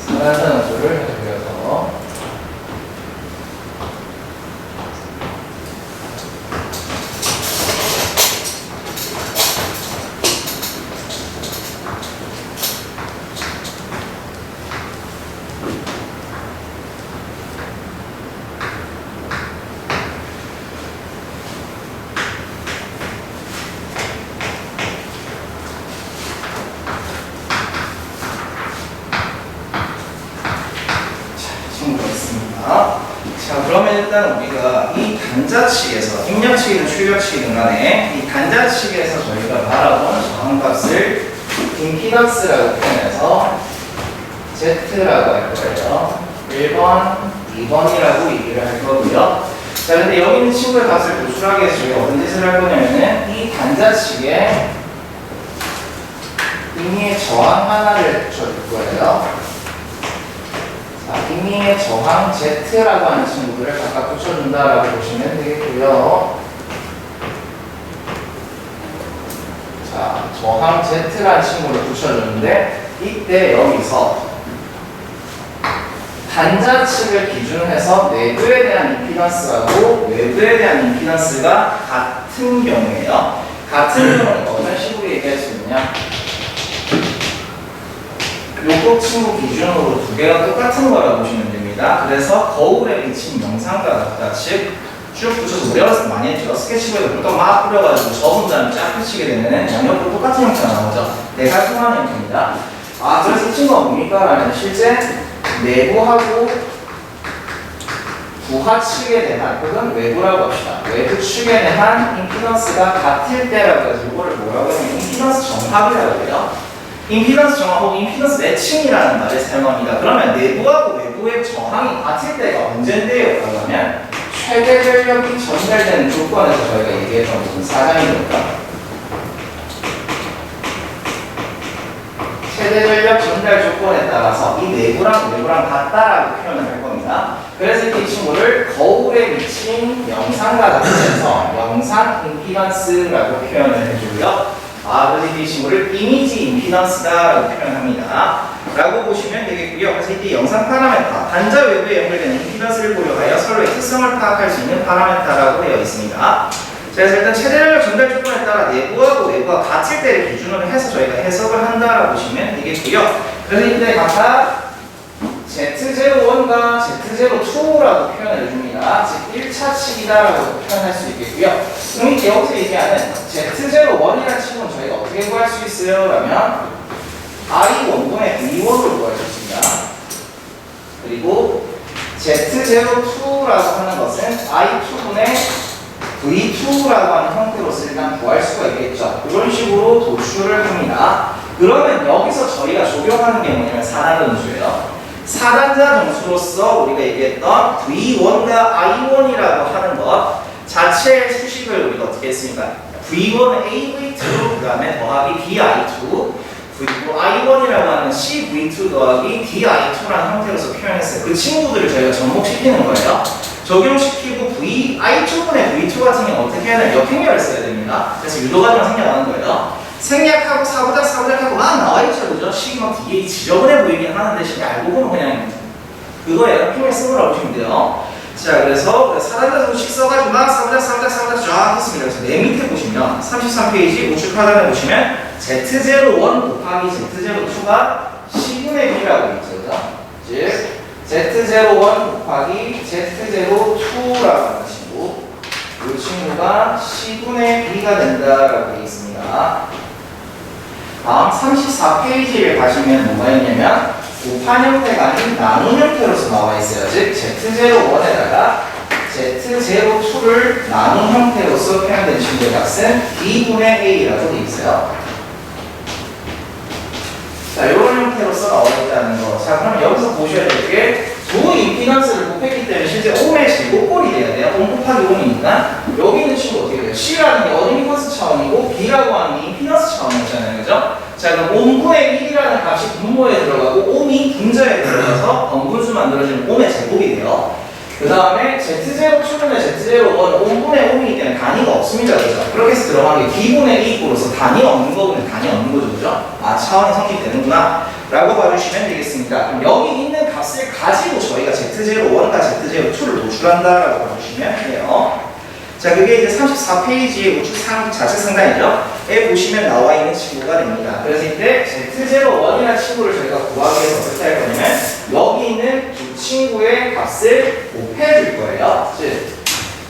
4단자 점수를 이렇게 그려서 자, 그러면 일단 우리가 이 단자측에서 입력측이든 출력측이든 간에 이 단자측에서 저희가 바라본 저항값을 임피던스라고 표현해서 Z라고 할 거예요. 1번, 2번이라고 얘기를 할 거고요. 자, 근데 여기 있는 친구의 값을 도출하기 위해서 저희가 어떤 짓을 할 거냐면은 이 단자측에 임의의 저항 하나를 붙여줄 거예요. 임의의 저항 Z라고 하는 친구들을 각각 붙여준다라고 보시면 되겠고요. 자, 저항 Z라는 친구를 붙여주는데 이때 여기서 단자 측을 기준으로 해서 내부에 대한 임피던스하고 외부에 대한 임피던스가 같은 경우에요. 같은 경우는 어떤 식으로 얘기할 수 있냐? 요거 친구 기준으로 두 개가 똑같은 거라고 보시면 됩니다. 그래서 거울에 비친 영상과 같다. 즉, 쭉 붙여서 외워서 많이 했죠. 스케치북에 물감 막 뿌려가지고 접은 다음에 쫙 펼치게 되면 양옆으로 똑같은 형태가 나오죠. 대갈통한 형태입니다. 아, 그래서 이 친구가 뭡니까? 라면 실제 내부하고 부하 측에 대한 혹은 외부라고 합시다. 외부 측에 대한 임피던스가 같을 때라고 해서 이거를 뭐라고 하면 임피던스 정합이라고 해요. 임피던스 정합 혹은 임피던스 매칭이라는 말을 사용합니다. 그러면 내부하고 외부의 저항이 같을 때가 언젠데요? 그러면 최대 전력이 전달되는 조건에서 저희가 얘기했던 무슨 4장입니까? 최대 전력 전달 조건에 따라서 이 내부랑 외부랑 같다라고 표현을 할 겁니다. 그래서 이 친구를 거울에 미친 영상과 같으면서 영상 임피던스라고 표현을 해주고요. 아, 그래서 이 친구를 이미지 임피던스다라고 표현합니다. 라고 보시면 되겠고요. 그래서 이때 영상 파라메터, 단자 외부에 연결되는 임피던스를 고려하여 서로의 특성을 파악할 수 있는 파라메터라고 되어 있습니다. 자, 그래서 일단 최대전력 전달 조건에 따라 내부하고 외부가 같을 때를 기준으로 해서 저희가 해석을 한다라고 보시면 되겠고요. 그래서 이때 각각 Z01과 Z02라고 표현을 해줍니다. 즉 1차 측이다라고 표현할 수 있겠고요. 그럼 이제 여기서 얘기하는 Z01이라는 친구는 저희가 어떻게 구할 수 있어요? 라면 I1분의 V1을 구할 수 있습니다. 그리고 Z02라고 하는 것은 I2분의 V2라고 하는 형태로서 일단 구할 수가 있겠죠. 이런 식으로 도출을 합니다. 그러면 여기서 저희가 적용하는 게 뭐냐면 4단자 점수예요. 4단자 점수로서 우리가 얘기했던 V1과 I1이라고 하는 것 자체의 수식을 우리가 어떻게 했습니까? V1 AV2 그 다음에 더하기 DI2 그리고 I1이라고 하는 CV2 더하기 DI2라는 형태로서 표현했어요. 그 친구들을 저희가 접목시키는 거예요. 적용시키고 I2분의 V2 같은 경우는 어떻게 해야 되냐면 역행렬을 써야 됩니다. 그래서 유도과정이 생겨나는 거예요. 생략하고 사부작하고 막 나와있죠. 그죠? 식이 막 되게 지저분해 보이긴 하는데 식이 알고 보면 그냥 그거예요. 힘을 쓰느라고 보시면 돼요. 자, 그래서 4단자 정도씩 써가지고 막 사부작 쫙 했습니다. 그래서 맨 밑에 보시면 33페이지 우측 하단에 보시면 Z01 곱하기 Z02가 C분의 B라고 있죠. 즉 Z01 곱하기 Z02라고 하는 친구 이 친구가 C분의 B가 된다라고 되어 있습니다. 다음 34페이지를 가시면 뭐가 있냐면 곱한 형태가 아닌 나눈 형태로서 나와 있어요. 즉 Z01에다가 Z02를 나눈 형태로서 표현된 친구의 값은 B분의 A라고 되어 있어요. 자, 이런 형태로서 나와 있다는 거. 자, 그럼 여기서 보셔야 될 게 두 임피던스를 곱했기 때문에 실제 옴의 제곱꼴이 돼야 돼요. 옴 곱하기 옴이니까 여기 있는 친구 어떻게 돼요? C라는 게 어디 임피던스 B라고 하는 게 임피던스 차원이잖아요. 그죠? 자, 그럼 옴분의 1이라는 값이 분모에 들어가고 옴이 분자에 들어가서 번분수 만들어지는 옴의 제곱이 돼요. 그 다음에 Z0 축분의 Z0은 옴분의 옴이기 때문에 단위가 없습니다. 그죠? 그렇게 해서 들어간 게 B분의 A으로서 단위가 없는 거분에 단위 없는 거죠. 그죠? 아, 차원이 성립되는구나. 라고 봐주시면 되겠습니다. 그럼 여기 있는 값을 가지고 저희가 Z01과 Z02를 도출한다라고 봐주시면 돼요. 자, 그게 이제 34페이지의 우측 좌측 상단이죠. 에 보시면 나와 있는 친구가 됩니다. 그래서 이때 Z01이라는 친구를 저희가 구하기 위해서 어떻게 할 거냐면 여기 있는 두 친구의 값을 곱해줄 거예요. 즉,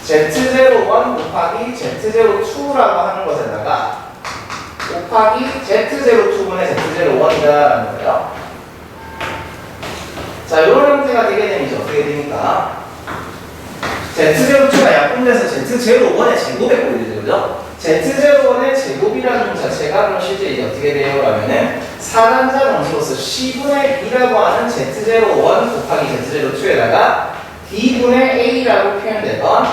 Z01 곱하기 Z02라고 하는 것에다가 곱하기 Z02분의 Z01이다라는 거예요. 자, 이런 형태가 되게 되면 이제 어떻게 됩니까? Z02가 약분돼서 Z01의 제곱에 꼴이 되죠, 그죠? Z01의 제곱이라는 놈 자체가 그럼 실제 이제 어떻게 돼요? 라면은 4단자 정수로서 C분의 B라고 하는 Z01 곱하기 Z02에다가 D분의 A라고 표현되던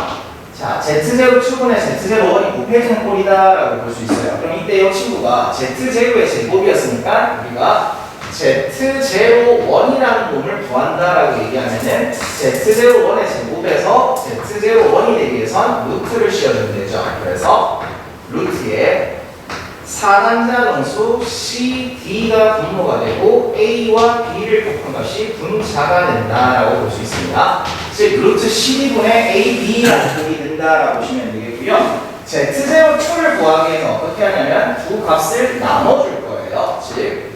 자, Z02분의 Z01이 곱해지는 꼴이다라고 볼 수 있어요. 그럼 이때 이 친구가 Z0의 제곱이었으니까 우리가 Z01이라는 놈을 구한다라고 얘기하면은 Z01의 제곱에서 Z01이 되기 위해선 루트를 씌워주면 되죠. 그래서 루트에 4단자 정수 C, D가 분모가 되고 A와 B를 곱한 것이 분자가 된다라고 볼 수 있습니다. 즉 루트 CD분의 AB라는 꼴이 된다라고 보시면 되겠고요. Z02를 구하기 위해서 어떻게 하냐면 두 값을 나눠줄 거예요. 즉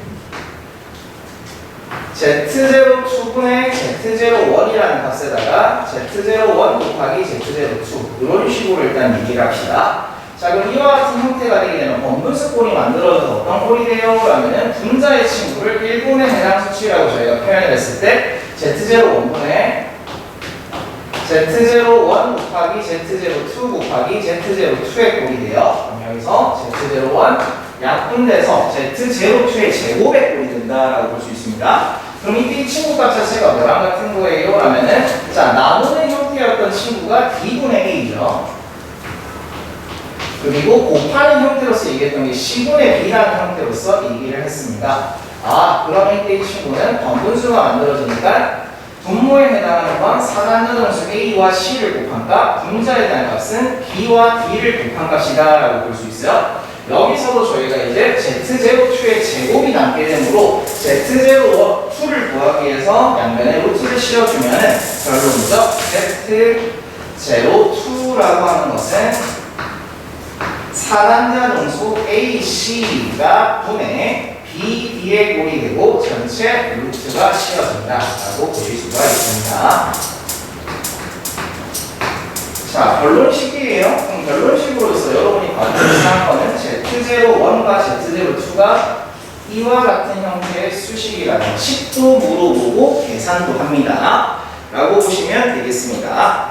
Z02분의 Z01이라는 값에다가 Z01 곱하기 Z02 이런 식으로 일단 얘기를 합시다. 자, 그럼 이와 같은 형태가 되게 되면 번분수 꼴이 만들어져서 어떤 꼴이 돼요? 라면은 분자의 친구를 1분의 해당 수치라고 저희가 표현을 했을 때 Z01분의 Z01 곱하기 Z02 곱하기 Z02의 꼴이 돼요. 그럼 여기서 Z01 약분돼서 Z02의 제곱의 꼴이 된다라고 볼 수 있습니다. 그럼 이때 이 친구 값 자체가 뭐랑 같은 거예요? 라면은 자, 나누는 형태였던 친구가 D분의 A죠. 그리고 곱하는 형태로서 얘기했던 게 C분의 B라는 형태로서 얘기를 했습니다. 아, 그러면 이때 이 친구는 번분수가 만들어지니까 분모에 해당하는 건 4단자 정수 A와 C를 곱한 값, 분자에 대한 값은 B와 D를 곱한 값이다 라고 볼 수 있어요. 여기서도 저희가 이제 Z02의 제곱이 남게 되므로 Z02를 구하기 위해서 양면에 루트를 씌워주면은 결론이죠. Z02라고 하는 것은 4단자 정수 AC가 분의 BD의 꼴이 되고 전체 루트가 씌워진다 라고 보실 수가 있습니다. 자, 결론식이에요. 그럼 결론식으로서 여러분이 봐주셔야 할 거는 Z01과 Z02가 이와 같은 형태의 수식이라는 식도 물어보고 계산도 합니다. 라고 보시면 되겠습니다.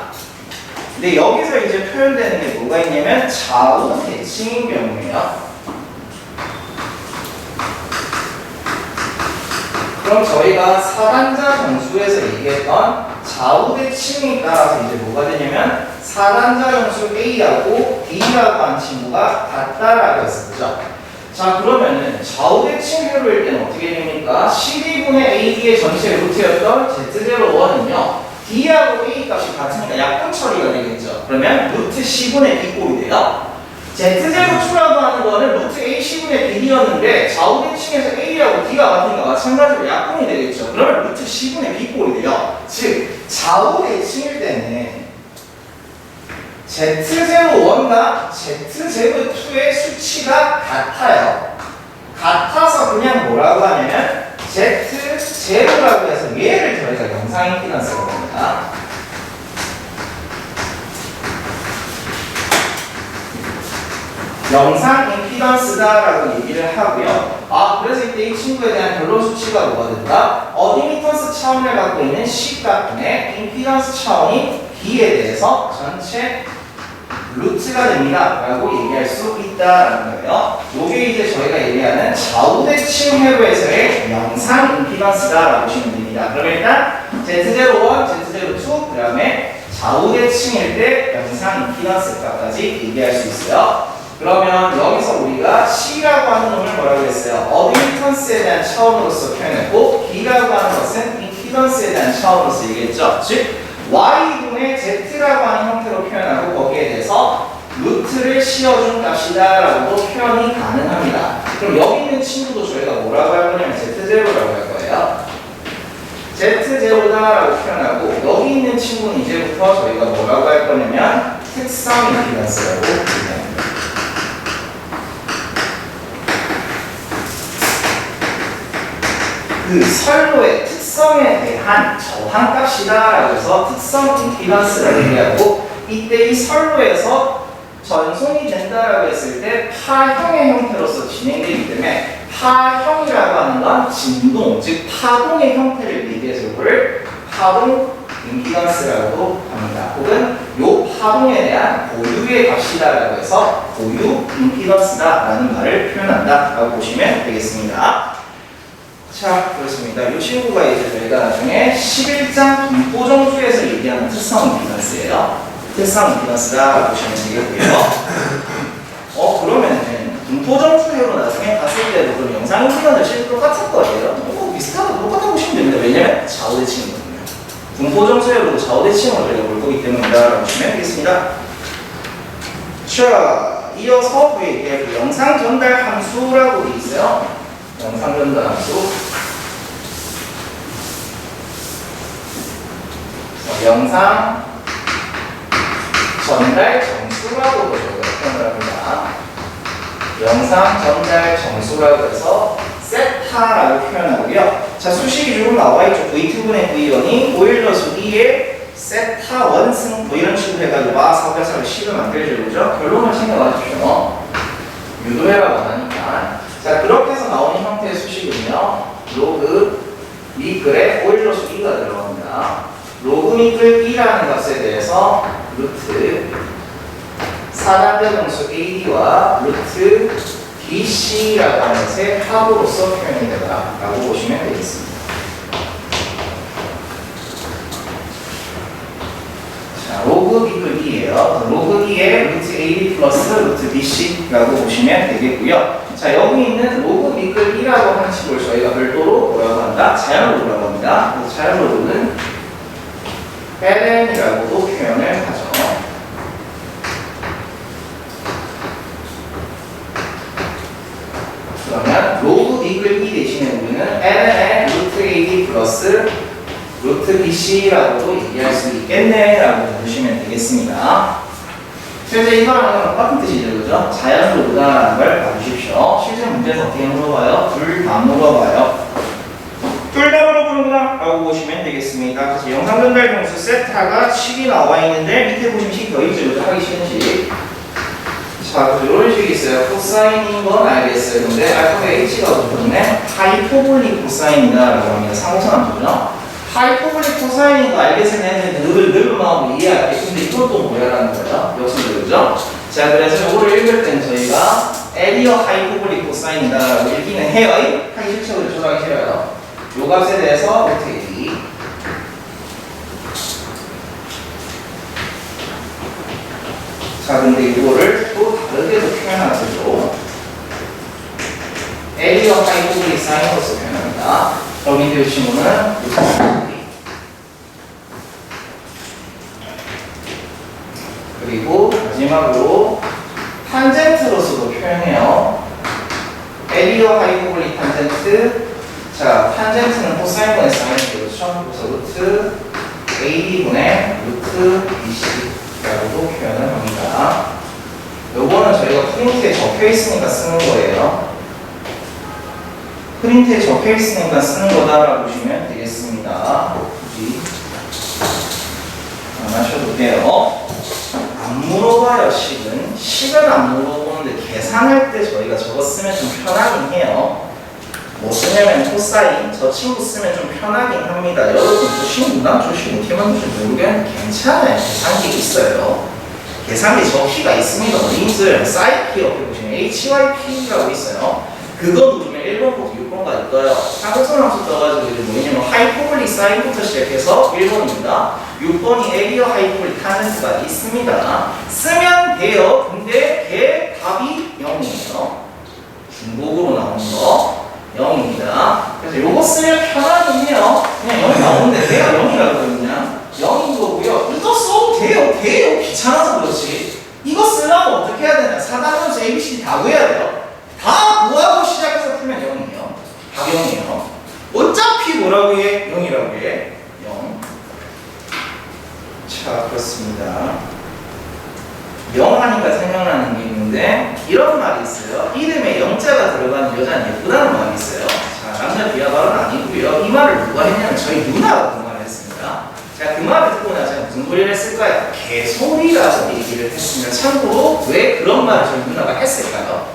근데 여기서 이제 표현되는 게 뭐가 있냐면 좌우 대칭인 경우에요. 그럼 저희가 4단자 정수에서 얘기했던 좌우 대칭에 따라서 이제 뭐가 되냐면 4단자 정수 A하고 B라고 하는 친구가 같다라고 했었죠. 자, 그러면은 좌우 대칭회로일 때는 어떻게 됩니까? 12분의 AD의 전체 루트였던 Z01은요. D하고 A 값이 같으니까 약분 처리가 되겠죠. 그러면 루트 C분의 B 꼴이 돼요. Z02라고 하는 거는 루트 A C분의 B였는데 좌우 대칭에서 A하고 D가 같으니까 마찬가지로 약분이 되겠죠. 그러면 루트 C분의 B 꼴이 돼요. 즉 좌우 대칭일 때는 Z01과 Z02의 수치가 같아요. 같아서 그냥 뭐라고 하냐면 Z0라고 해서 얘를 저희가 영상 임피던스라고 합니다. 영상 임피던스다라고 얘기를 하고요. 아, 그래서 이때 이 친구에 대한 결론 수치가 뭐가 된다? 어드미턴스 차원을 갖고 있는 C값분의 임피던스 차원이 B에 대해서 전체 루트가 됩니다 라고 얘기할 수 있다라는 거예요. 요게 이제 저희가 얘기하는 좌우대칭 회로에서의 영상 임피던스다 라고 보시면 됩니다. 그럼 일단 Z01, Z02 그 다음에 좌우대칭일 때 영상 임피던스 값까지 얘기할 수 있어요. 그러면 여기서 우리가 C라고 하는 놈을 뭐라고 했어요? 어드미턴스에 대한 차원으로서 표현했고 B라고 하는 것은 임피던스에 대한 차원으로서 얘기했죠. 즉 Y분의 Z라고 하는 형태로 표현하고 거기에 대해서 루트를 씌워준 값이다 라고도 표현이 가능합니다. 그럼 여기 있는 친구도 저희가 뭐라고 할 거냐면 Z0라고 할 거예요. Z0다 라고 표현하고 여기 있는 친구는 이제부터 저희가 뭐라고 할 거냐면 특성 임피던스라고 얘기합니다. 그 선로의 특성에 대한 저항값이다 라고 해서 특성 임피던스라고 얘기하고 이때 이 선로에서 전송이 된다라고 했을 때 파형의 형태로서 진행되기 때문에 파형이라고 하는 건 진동, 즉 파동의 형태를 얘기해서 이걸 파동 임피던스라고 합니다. 혹은 요 파동에 대한 고유의 값이다라고 해서 고유 임피던스다라는 말을 표현한다라고 보시면 되겠습니다. 자, 그렇습니다. 이 친구가 이제 저희가 나중에 11장 분포정수에서 얘기하는 특성 임피던스예요. 특성 임피던스다 보시면 되겠고요. 그러면은 분포정수로 나중에 봤을 때도 그럼 영상 임피던스 실제 똑같을 거예요. 비슷하고 똑같다고 보시면 됩니다. 왜냐면 좌우대칭이거든요. 분포정수로 좌우대칭으로 저희가 볼 거기 때문이다라고 보시면 되겠습니다. 자, 이어서 그 영상 전달 함수라고 되어 있어요. 영상 전달 함수. 영상 전달 정수라고도 저희가 표현을 합니다. 영상 전달 정수라고 해서 세타라고 표현하고요. 자, 수식이 조금 나와있죠. V2분의 V1이 보일러수 2에 세타 원승 뭐 이런 식으로 해가지고 사변사를 식을 만들죠. 그죠? 결론을 챙겨가십시오. 유도해라고 하니까. 자, 그렇게 해서 나오는 형태의 수식은요. 로그 미끌에 보일러수 2가 들어갑니다. 로그 미끌 2라는 값에 대해서 루트 4단계 정수 AD와 루트 BC라고 하는 것의 합으로서 표현이 되더라라고 보시면 되겠습니다. 자, 로그 미끌 2예요. 로그 2의 루트 AD 플러스 루트 BC라고 보시면 되겠고요. 자, 여기 있는 로그 미끌 2라고 하는 식을 저희가 별도로 뭐라고 한다? 자연로드라고 합니다. 자연로드는 ln이라고도 표현을 하죠. 그러면 로그 미끌 2 대신에 우리는 ln의 루트 AD 플러스 루트 BC라고도 얘기할 수 있겠네 라고 보시면 되겠습니다. 실제 이거랑 똑같은 뜻이죠. 그죠? 자연로드다라는 걸 봐주십시오. 실제 문제에서 어떻게 물어봐요? 둘 다 물어봐요. 둘 다 물어보는구나 라고 보시면 되겠습니다. 그래서 영상 전달 정수 세타가 식이 나와 있는데 밑에 보시면 식이 더 있죠. 하기 싫은 식. 자, 그래서 이런 식이 있어요. 코사인인 건 알겠어요. 근데 알파벳 H가 붙었네. 하이퍼볼릭 코사인이다 라고 합니다. 상호선함수죠. 하이퍼볼릭 코사인인 거 알겠으면 늘 마음으로 이해할게. 근데 이건 또 뭐야라는 거예요? 역순 그죠? 자, 그래서 이거를 읽을 때는 저희가 에리어 하이퍼볼릭 코사인이다 라고 읽기는 해요. 하기 싫죠? 그렇죠? 하기 싫어요. 요 값에 대해서 루트 AD. 자, 근데 이거를 또 다르게도 표현하죠. 에리어 하이퍼볼릭 사인으로서 표현합니다. 그럼 이 친구는 루트 AD. 그리고 마지막으로 탄젠트로서도 표현해요. 에리어 하이퍼볼릭 탄젠트. 자, 탄젠트는 코사인분의 사인이죠. 그렇죠? 그래서 루트 AD분의 루트 BC라고도 표현을 합니다. 요거는 저희가 프린트에 적혀 있으니까 쓰는 거예요. 프린트에 적혀 있으니까 쓰는 거다라고 보시면 되겠습니다. 굳이 안 하셔도 돼요. 안 물어봐요, 식은. 식은 안 물어보는데 계산할 때 저희가 저거 쓰면 좀 편하긴 해요. 뭐 쓰냐면 코사인, 저 친구 쓰면 좀 편하긴 합니다. 여러분, 저 친구나 저 친구 어떻게 만든지 모르겠는데 괜찮아요. 계산기 있어요. 계산기 저 키가 있습니다. 어디 있어요? 사인 키 옆에 보시면 HYP라고 있어요. 그거 누르면 1번부터 6번까지 떠요. 상호선함수 떠가지고 이제 뭐냐면 하이퍼볼릭 사인부터 시작해서 1번입니다. 6번이 에리어 하이퍼볼릭 탄젠트가 있습니다. 쓰면 돼요. 근데 걔 답이 0이에요. 중복으로 나오는 거 0입니다. 그래서 요거 쓰면 편하긴해요. 그냥 0이 나오는데 내가 0이라고 그러냐? 0인 거고요. 이거 써도 돼요. 귀찮아서 그렇지. 이거 쓰려면 어떻게 해야 되냐? 4단원수 ABCD 다 구해야 돼요. 다 구하고 시작해서 풀면 0이에요. 답 0이에요. 어차피 뭐라고 해? 0이라고 해. 0. 자, 그렇습니다. 0 하니까 생각나는 게 있는데 이런 말이 있어요. 이름에 0자가 들어가는 여자는 예쁘다는 말이 있어요. 자, 남자 비하 발언 아니고요. 이 말을 누가 했냐면 저희 누나가 그 말을 했습니다. 제가 그 말을 듣고 나서 무슨 소리를 했을까요? 개소리라고 얘기를 했습니다. 참고로 왜 그런 말을 저희 누나가 했을까요?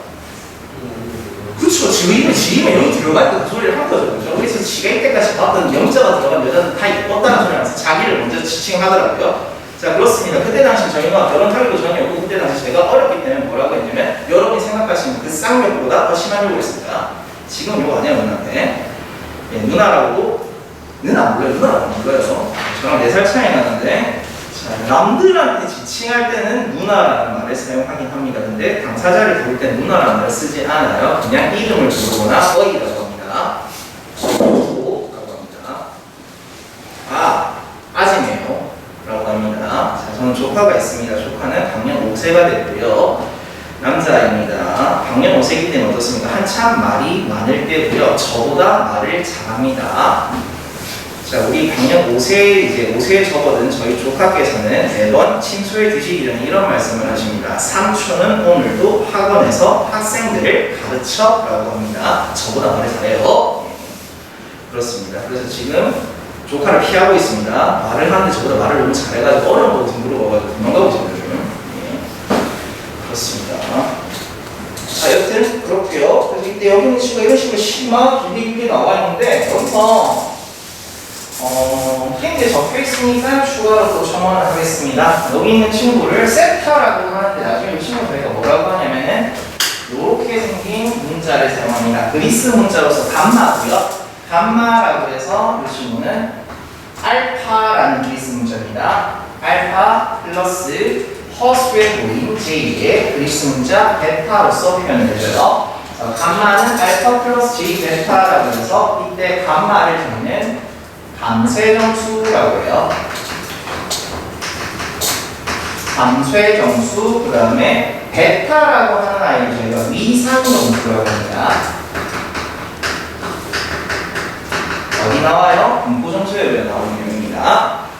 그쵸. 지 입에 0이 들어갈 때 그 소리를 한 거죠. 그죠? 그래서 지가 이때까지 봤던 0자가 들어간 여자는 다 예뻤다는 소리를 하면서 자기를 먼저 지칭하더라고요. 자, 그렇습니다. 그때 당시 저희가 결혼하기도 전이었고 그때 당시 제가 어렸기 때문에 뭐라고 했냐면 여러분이 생각하시는 그 쌍욕보다 더 심한 욕을 했습니다. 지금 욕 아니에요, 누나한테. 예, 누나라고 누나 몰라요. 누나라고 몰라요. 저랑 4살 차이 나는데 자, 남들한테 지칭할 때는 누나라는 말을 사용하긴 합니다. 근데 당사자를 부를 때 누나라는 말을 쓰지 않아요. 그냥 이름을 부르거나 어이라고 합니다. 라고 합니다. 아지네요. 라고 합니다. 자, 저는 조카가 있습니다. 조카는 학년 5세가 됐고요. 남자입니다. 학년 5세이기 때문에 어떻습니까? 한참 말이 많을 때고요. 저보다 말을 잘합니다. 자, 우리 학년 5세, 5세에 접어든 저희 조카께서는 매번 침소에 드시기 전에 이런 말씀을 하십니다. 삼촌은 오늘도 학원에서 학생들을 가르쳐 라고 합니다. 저보다 말을 잘해요. 그렇습니다. 그래서 지금 조카를 피하고 있습니다. 말을 하는데 저보다 말을 너무 잘해가지고 어려운 거 물어봐가지고 도망가고 있습니다. 그렇습니다. 자, 여튼 그렇고요. 그래서 이때 여기 있는 친구가 이런 식으로 심화 길게 나와 있는데 여기서 힌트에 적혀 있으니까 추가로 또 첨언을 하겠습니다. 여기 있는 친구를 세타라고 하는데 나중에 이 친구 저희가 뭐라고 하냐면은 이렇게 생긴 문자를 사용합니다. 그리스 문자로서 감마고요. 감마라고 해서 이 친구는 알파라는 그리스 문자입니다. 알파 플러스 허수에 보인 J의 그리스 문자 베타로서 표현되죠. 감마는 알파 플러스 J 베타라고 해서 이때 감마를 적는 감쇄정수라고 해요. 감쇄정수, 그 다음에 베타라고 하는 아이를 저희가 위상정수라고 합니다. 어디 나와요? 분포정수에 나오는 내용입니다.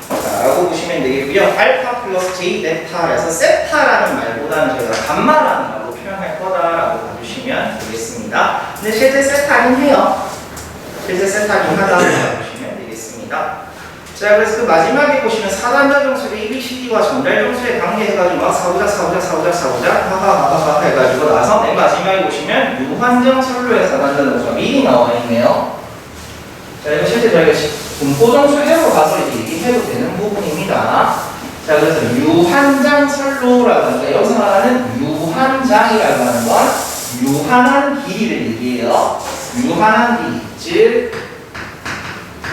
자, 라고 보시면 되겠고요. 알파 플러스 J 베타라서 세타라는 말보다는 저희가 감마라는 말로 표현할 거다라고 봐주시면 되겠습니다. 근데 실제 세타긴 해요. 실제 세타긴 하다고 봐주시면 되겠습니다. 자, 그래서 그 마지막에 보시면 4단자 정수의 ABCD와 전달 정수의 관계해가지고 막 사고자 하하하하 해가지고 나서 맨 마지막에 보시면 유한정 선로의 4단자 정수가 미리 나와 있네요. 자, 이거 실제 저희가 분포 정수 해로 가서 이렇게 얘기해도 되는 부분입니다. 자, 그래서 유한장 선로라고 하는 거, 여기서 말하는 유한장이라고 하는 건 유한한 길이를 얘기해요. 유한한 길이, 즉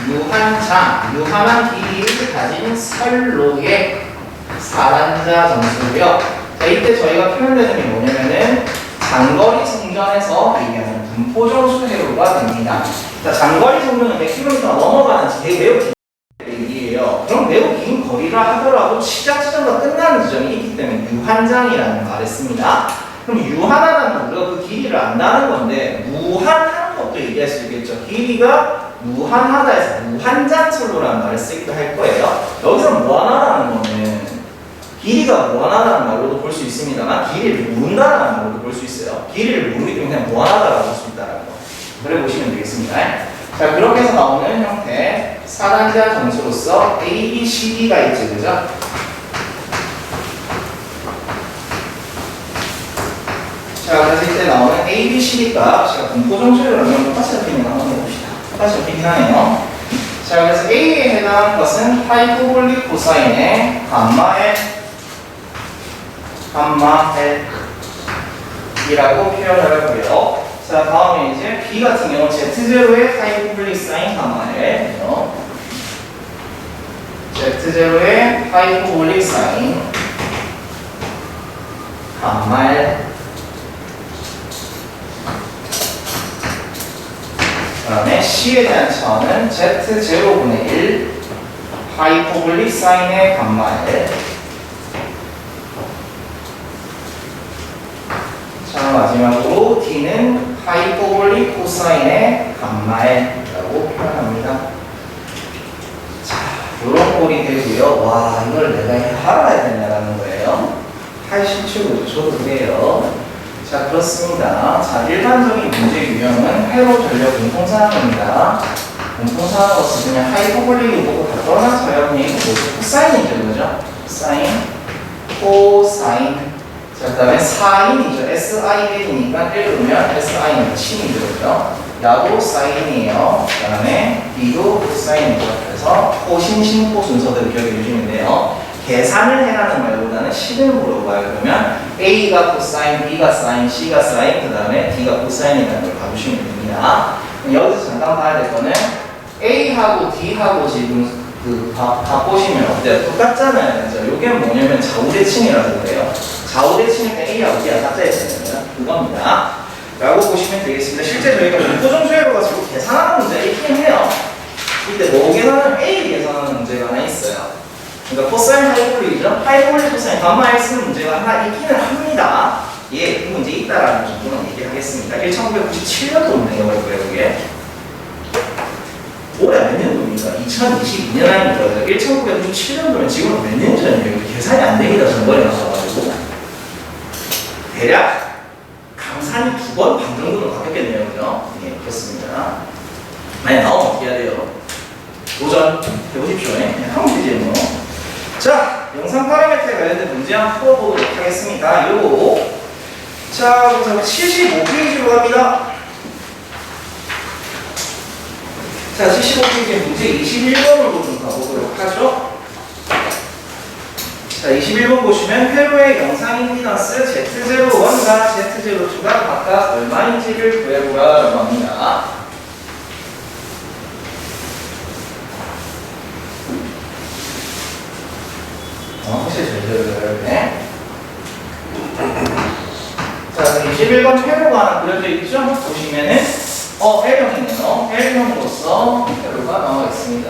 유한한 길이를 가진 선로의 4단자 정수고요. 자, 이때 저희가 표현되는 게 뭐냐면은 장거리 성전에서 얘기하는 분포 정수 회로가 됩니다. 자, 장거리 성전은 100km 넘어가는 매우 긴 얘기예요. 그럼 매우 긴 거리라 하더라도 시작 지점과 끝나는 지점이 있기 때문에 유한장이라는 말을 씁니다. 그럼 유한하다는 우리가 그 길이를 안다는 건데 무한한 것도 얘기할 수 있겠죠. 길이가 무한하다 해서 무한장선로라는 말을 쓰기도 할 거예요. 여기서 무한하다는 거는 길이가 무한하다는 말로도 볼 수 있습니다만 길이를 모른다는 말로도 볼 수 있어요. 길이를 모르기 때문에 그냥 무한하다라고 할 수 있다는 거. 그래 보시면 되겠습니다. 자, 그렇게 해서 나오는 형태 4단자 정수로서 A, B, C, D가 있죠. 그죠? 자, 그래서 이때 나오는 A, B, C, D가 제가 분포 정수를 하면 똑같이 잡히는 거 한번 해봅시다. 똑같이 잡히긴 하네요. 자, 그래서 A에 해당하는 것은 하이퍼볼릭 코사인의 감마 L이라고 표현을 하고요. 자, 다음에 이제 B 같은 경우는 Z0의 하이퍼볼릭 사인 감마 L이요. Z0의 하이퍼볼릭 사인 감마 L C에 대한 차원은 Z0분의 1 하이퍼볼릭 사인의 감마 L. 자, 마지막으로 D는 하이퍼볼릭 코사인의 감마 L이라고 표현합니다. 자, 요런 꼴이 되고요. 와, 이걸 내가 알아야 되냐라는 거예요. 팔17도 줘도 돼요. 자, 그렇습니다. 자, 일반적인 문제 유형은 회로 전력 공통사항입니다. 공통사항으로서 그냥 하이퍼볼릭이 뭐고 다 떠나서요. 그냥 이거 뭐죠? 코사인이죠, 그죠? 사인, 코사인. 자, 그 다음에 사인이죠. SIN이니까 읽으면 SI는 친이죠, 그죠? 야도 사인이에요. 그 다음에 B도 코사인이죠. 그래서 코신, 신코 순서대로 기억해 주시면 돼요. 계산을 해라는 말보다는 식을 물어봐요. 그러면 A가 코사인, B가 사인, C가 사인, 그 다음에 D가 코사인이라는 걸 봐주시면 됩니다. 여기서 잠깐 봐야 될 거는 A하고 D하고 지금 바꾸시면 어때요? 똑같잖아요. 그죠? 이게 뭐냐면 좌우대칭이라고 그래요. 좌우대칭일 때 A하고 D가 같아있잖아요. 그겁니다. 라고 보시면 되겠습니다. 실제 저희가 문포정수회로 가지고 계산하는 문제가 있긴 해요. 이때 뭐 계산은 A 계산하는 문제가 하나 있어요. 그러니까 코사인 하이볼릭이죠. 하이볼릭 코사인 감마에 쓰는 문제가 하나 있기는 합니다. 예, 그 문제 있다라는 정도는 얘기하겠습니다. 1997년도 문제가 올 거예요, 그게. 올해 몇 년도입니까? 2022년 아닙니까? 1997년도면 지금 몇 년 전이에요? 계산이 안 됩니다. 전번에 나와가지고. 대략 강산이 2번 반 정도는 바뀌었겠네요, 그죠? 예, 그렇습니다. 만약 나오면 어떻게 해야 돼요? 도전 해보십시오. 그냥 하면 되지 뭐. 자, 영상 파라미터에 관련된 문제 한번 풀어보도록 하겠습니다. 요거. 자, 그래서 75페이지로 갑니다. 자, 75페이지 문제 21번으로 좀 가보도록 하죠. 자, 21번 보시면 회로의 영상 임피던스 Z01과 Z02가 각각 얼마인지를 구해보라고 합니다. 확실히 잘 되네. 자, 21번 회로가 하나 그려져 있죠? 보시면은 L형이네요. L형으로서 회로가 나와 있습니다.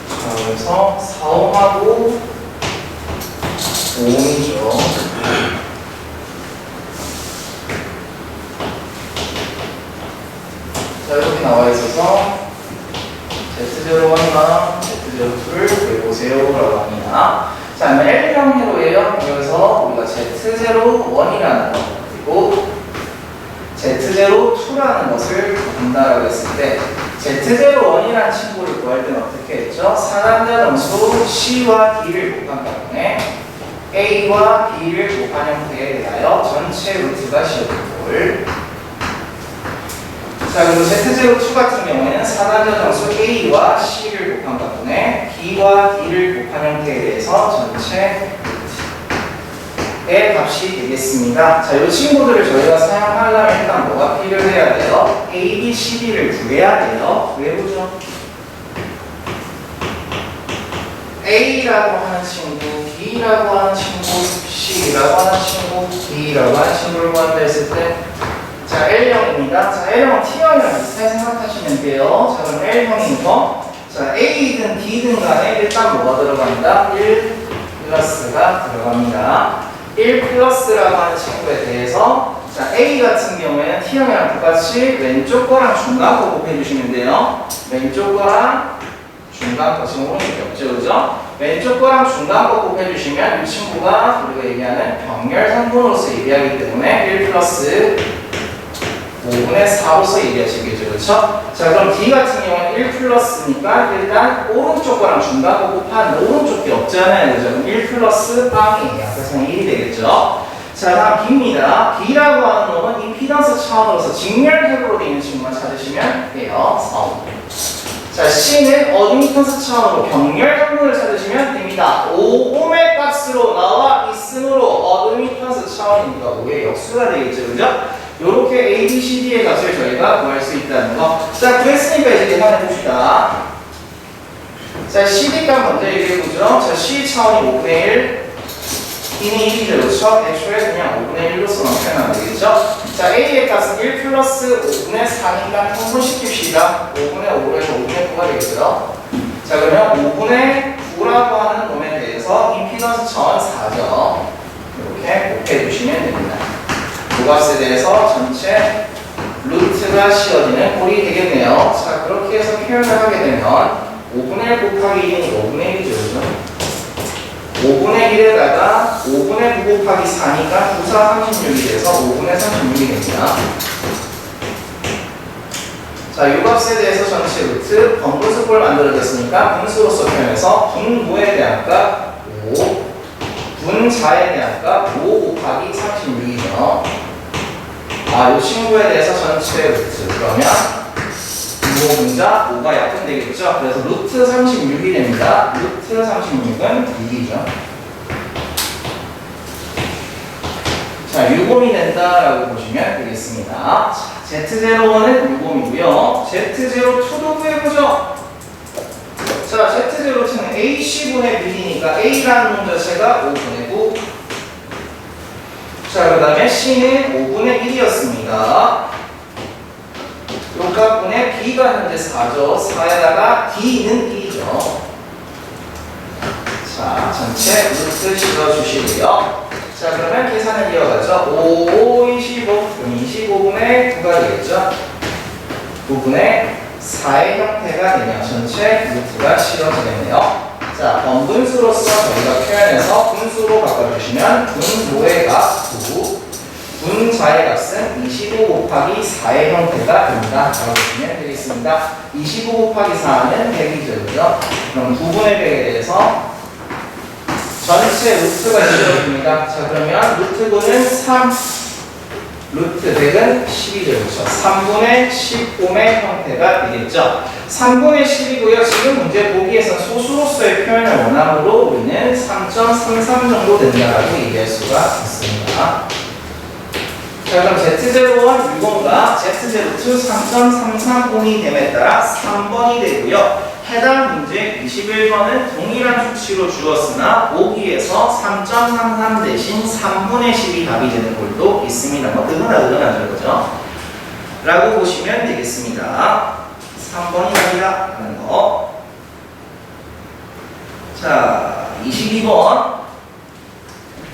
자, 그래서 4옴하고 5옴이죠. 자, 이렇게 나와 있어서 Z01과 Z02를 구해보세요라고 합니다. 자, 그러면 L형 회로예요. 여기서 우리가 Z01이라는 것, 그리고 Z02라는 것을 구한다라고 했을 때 Z01이라는 친구를 구할 때는 어떻게 했죠? 사단자 점수 C와 D를 곱한 다음에 A와 B를 곱한 형태에 대하여 전체 루트가 C였고, 자, 그리고 Z02 같은 경우에는 사단자 점수 A와 C를 곱한 덕분에 B와 D를 곱한 형태에 대해서 전체 루트의 값이 되겠습니다. 자, 이 친구들을 저희가 사용하려면 일단 뭐가 필요해야 돼요? A, B, C, D를 구해야 돼요. 구해보죠. A라고 하는 친구, B라고 하는 친구, C라고 하는 친구, D라고 하는 친구를 구한다 했을 때, 자, L형입니다. 자, L형은 T형이랑 비슷하게 생각하시면 돼요. 자, 그럼 L형인 거. 자, A든 D든 간에 일단 뭐가 들어간다? 1 플러스가 들어갑니다. 1 플러스라고 하는 친구에 대해서, 자, A 같은 경우에는 T형이랑 똑같이 왼쪽 거랑 중간 거 곱해주시면 돼요. 왼쪽 거랑 중간 거, 지금 오른쪽이 없죠, 그죠? 왼쪽 거랑 중간 거 곱해주시면 이 친구가 우리가 얘기하는 병렬상분으로서 얘기하기 때문에 1 플러스 5분의 4로서 얘기하시겠죠, 그렇죠? 자, 그럼 D 같은 경우는 1 플러스니까 일단 오른쪽 거랑 중간 거 곱한 오른쪽 게 없잖아요, 그죠? 그럼 1 플러스 빵이에요. 그래서 1이 되겠죠? 자, 다음 B입니다. B라고 하는 놈은 임피던스 차원으로서 직렬heb으로 되어 있는 친구만 찾으시면 돼요. 4옴. 자, C는 어드미턴스 차원으로 병렬상분을 찾으시면 됩니다. 5옴의 값으로 나와 있으므로 어드미턴스 차원이니까 5의 역수가 되겠죠, 그죠? 요렇게 A, B, C, D의 값을 저희가 구할 수 있다는 거. 자, 구했으니까 이제 계산해 봅시다. 자, CD값 먼저 얘기해보죠. 자, C 차원이 5분의 1, B는 1이죠. 그렇죠? 애초에 그냥 5분의 1로서만 표현하면 되겠죠? 자, A의 값은 1 플러스 5분의 4니까 통분시킵시다. 5분의 5에서 5분의 9가 되겠고요. 자, 그러면 5분의 9라고 하는 놈에 대해서 임피던스 차원 4죠. 이렇게 곱해주시면 됩니다. 그 값에 대해서 전체 루트가 씌워지는 꼴이 되겠네요. 자, 그렇게 해서 표현을 하게 되면 5분의 1 곱하기 1이 5분의 1이죠. 그죠? 5분의 1에다가 5분의 9 곱하기 4니까 9, 4, 36이 돼서 5분의 36이 됩니다. 자, 이 값에 대해서 전체 루트 번분수꼴 만들어졌으니까 분수로서 표현해서 분모에 대한 값 5, 분자에 대한 값 5 곱하기 36이죠. 이 친구에 대해서 전체 루트 그러면 분모 분자 5가 약분되겠죠. 그래서 루트 36이 됩니다. 루트 36은 6이죠. 자, 유곰이 된다라고 보시면 되겠습니다. 자, Z01은 유곰이고요. Z02도 구해보죠. 자, Z02는 AC분의 B니까 A라는 놈 자체가 5분의 9. 자, 그 다음에 C는 5분의 1이었습니다. 요값분의 B가 현재 4죠. 4에다가 D는 1이죠. 자, 전체 루트 실어주시고요. 자, 그러면 계산을 이어가죠. 5, 25, 그럼 25분의 9가 되겠죠. 9분의 4의 형태가 되면 전체 루트가 실어지겠네요. 자, 번분수로서 저희가 표현해서 분수로 바꿔주시면 분모의 값 9, 분자의 값은 25 곱하기 4의 형태가 됩니다. 라고 보시면 되겠습니다. 25 곱하기 4는 100이죠. 그죠? 그럼 9분의 100에 대해서 전체 루트가 이루어집니다. 자, 그러면 루트 9는 3, 루트 100은 10이죠. 그렇죠? 3분의 15의 형태가 되겠죠. 3분의 10이고요. 지금 문제 보기에서 소수로서의 표현을 원함으로 우리는 3.33 정도 된다라고 얘기할 수가 있습니다. 자, 그럼 Z01 6번과 Z02 3.330이 됨에 따라 3번이 되고요. 해당 문제 21번은 동일한 수치로 주었으나 보기에서 3.33 대신 3분의 10이 답이 되는 꼴도 있습니다. 뭐 그거나 그죠? 라고 보시면 되겠습니다. 3번이 답이다 라는 거. 자, 22번.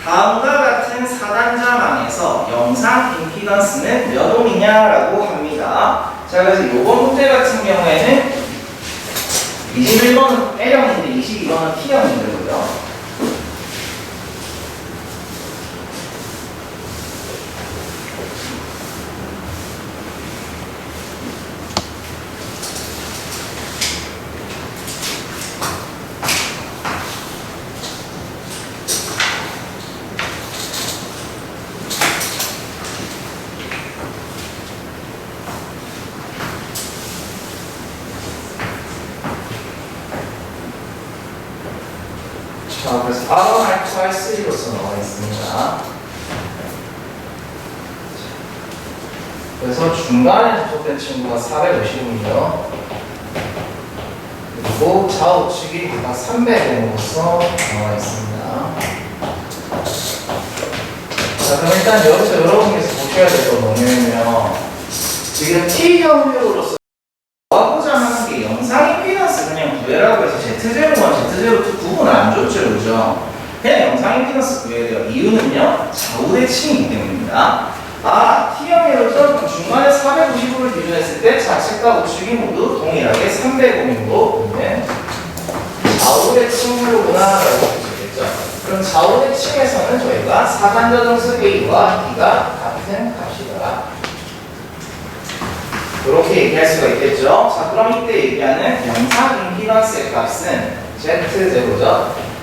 다음과 같은 4단자망에서 영상 임피던스는 몇 옴이냐라고 합니다. 자, 그래서 이번 문제 같은 경우에는 21번은 L형인데 22번은 T형인데 그죠? 자, 그래서 R1, R2, R3로서 나와 있습니다. 그래서 중간에 접속된 친구가 450이고요. 그리고 좌우측이 다 300으로서 나와 있습니다. 자, 그럼 일단 여기서 여러분께서 보셔야 될 건 뭐냐면 지금 T형으로서 하고자 하는 게 영상 임피던스 그냥 구해라고 해서 Z01, Z02 구분 안 줬죠, 그죠? 그냥 영상 임피던스 구해야 돼요. 이유는요, 좌우대칭이기 때문입니다. T형으로서 그럼 중간에 490을 기준했을 때 좌측과 우측이 모두 동일하게 300옴으로 보면 좌우대칭으로구나 라고 보시겠죠. 그럼 좌우대칭에서는 저희가 4단자 정수 A와 B가 같은 값이다. 이렇게 얘기할 수가 있겠죠. 자, 그럼 이때 얘기하는 영상 임피던스의 값은 Z0죠.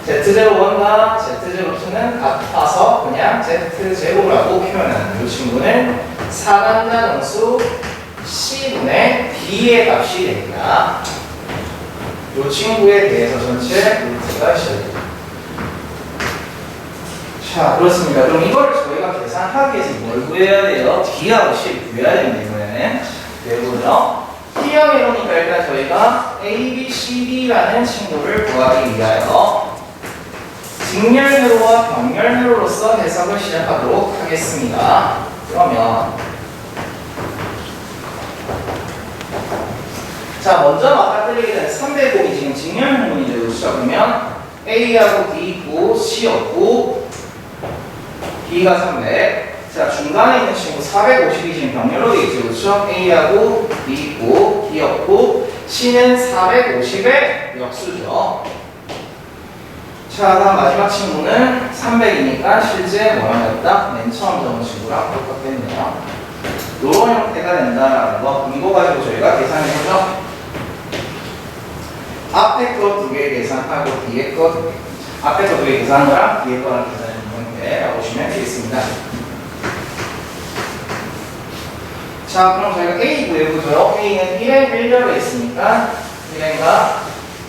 Z01과 Z02는 같아서 그냥 Z0라고 표현하는 이 친구는 4단자 정수 C분의 B의 값이 됩니다. 이 친구에 대해서 전체 루트가 시작됩니다. 자, 그렇습니다. 그럼 이거를 저희가 계산하기 위해서 뭘 구해야 돼요? D하고 C 구해야 됩니다. 이번에는. 되고요. T형이로니까 일단 저희가 A, B, C, D라는 친구를 구하기 위하여 직렬회로와 병렬회로로서 해석을 시작하도록 하겠습니다. 그러면 자, 먼저 맞닥뜨리게 되는 300곱이 지금 직렬분이죠. 그렇죠? 그러면 A하고 D 있고 C 없고 B가 300. 자, 중간에 있는 친구 450이 지금 병렬로 되어 있죠. 그렇죠? A하고 D 있고 D 없고 C는 450의 역수죠. 자, 다음 마지막 친구는 300이니까 실제 모양이었다. 맨 처음 적은 친구랑 똑같겠네요. 이런 형태가 된다라는 거 근거 가지고 저희가 계산해보죠. 앞에 거 두 개 계산하고 뒤에 거 두 개. 앞에 거 두 개 계산한 거랑 뒤에 거랑 계산해주는 건데라고 보시면 되겠습니다. 자, 그럼 저희가 A 구해보죠. A는 1행 1절에 있으니까 1행과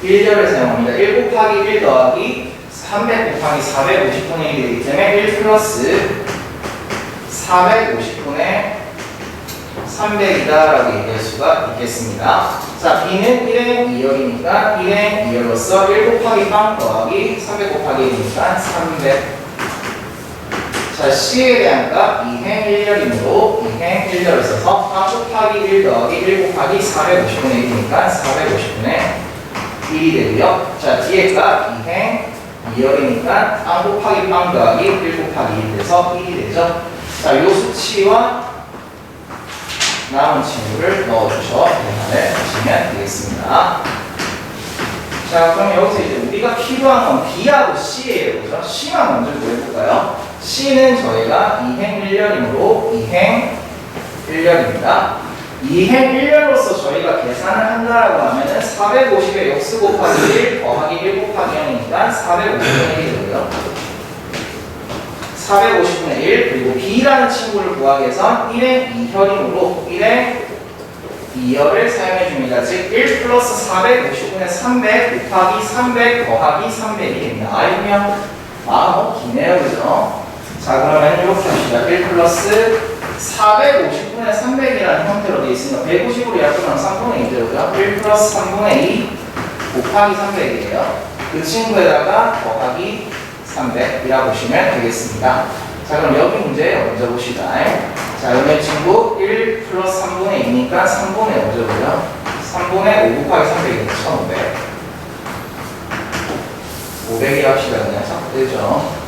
1절을 사용합니다. 1 곱하기 1 더하기 300 곱하기 450분의 1이 되기 때문에 1 플러스 450분의 300이다 라고 얘기할 수가 있겠습니다. 자, B는 1행 2열이니까 1행 2열로서 1 곱하기 빵 더하기 300 곱하기 1이니까 300. 자, C에 대한 값 2행 1열이므로 2행 1열을 써서 빵 곱하기 1 더하기 1 곱하기 450분의 1이니까 450분의 1이 되고요. 자, 뒤에 값 2행 2열이니까 빵 곱하기 빵 더하기 1 곱하기 1 돼서 1이 되죠. 자, 요 수치와 남은 친구를 넣어주셔 계산을 하시면 되겠습니다. 자, 그럼 여기서 이제 우리가 필요한 건 B하고 C예요. 그죠? C만 먼저 구해볼까요? C는 저희가 2행 1열이므로 2행 1열입니다. 2행 1열로서 저희가 계산을 한다라고 하면은 450의 역수 곱하기 1 더하기 1 곱하기 0이니까 450분의 1이 되고요. 450분의 1 그리고 B라는 친구를 구하기 위해서 1의 2혈이므로 1의 2혈을 사용해 줍니다. 즉 1 플러스 450분의 300 곱하기 300 더하기 300이 됩니다. 그냥 너무 기네요. 그죠? 자, 그러면 이렇게 합시다. 1 플러스 450분의 300이라는 형태로 되어 있으니까 150으로 약분하면 3분의 2죠. 1 플러스 3분의 2 곱하기 300이에요. 그 친구에다가 더하기 300이라고 보시면 되겠습니다. 자, 그럼 여기 문제 먼저 봅시다. 자, 여기 친구 1 플러스 3분의 2니까 3분의 먼저고요. 3분의 5 곱하기 300이니까 1500. 500이 합시다. 그냥 자꾸 되죠.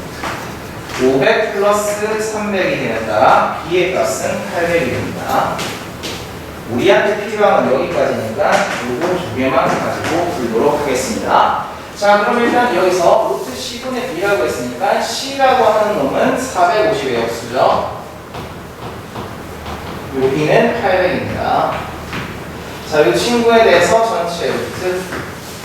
500 플러스 300이 되는다. B의 값은 800이 됩니다. 우리한테 필요한 건 여기까지니까 요거 두 개만 가지고 풀도록 하겠습니다. 자, 그럼 일단 여기서 루트 C분의 B라고 했으니까 C라고 하는 놈은 450의 역수죠. 요 B는 800입니다. 자, 이 친구에 대해서 전체 루트.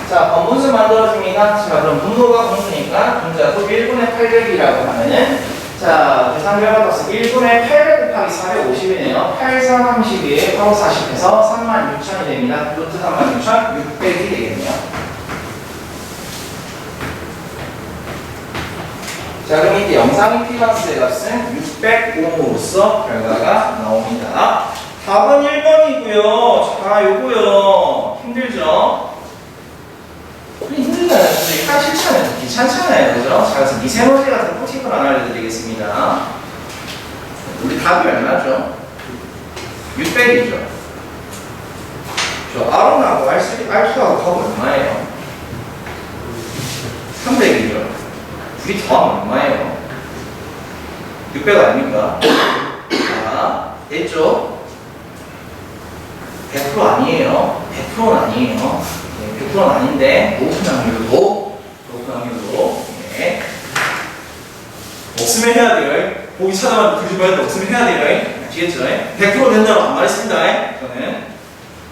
자, 번분수 만들어줍니다. 자, 그럼 분모가 분수니까 분자도 1분의 800이라고 하면은 자, 계산 결과값은 1분의 800 곱하기 450이네요. 8, 4, 32에 8, 40해서 36,000이 됩니다. 루트 36,600이 되겠네요. 자, 그럼 이때 영상이 필요한수의 값은 600옴으로써 결과가 나옵니다. 답은 1번이고요. 자, 요거요. 힘들죠? 힘들잖아요. 근데 하실차는 귀찮잖아요. 그죠? 자, 그래서 미세먼지 같은 꿀팁을 하나 알려드리겠습니다. 우리 답이 얼마죠? 600이죠. 저 R하고 R2하고 답은 얼마예요? 300이죠. 둘이 더하면 얼마예요? 600 아닙니까? 자, 됐죠? 100% 아니에요. 100%는 아니에요. 100%는 아닌데 높은 확률로 네. 없으면 해야 돼요. 보기 찾아봤는데 그지 말고 없으면 해야 돼요. 아시겠죠? 100% 된다고 안 말했습니다. 저는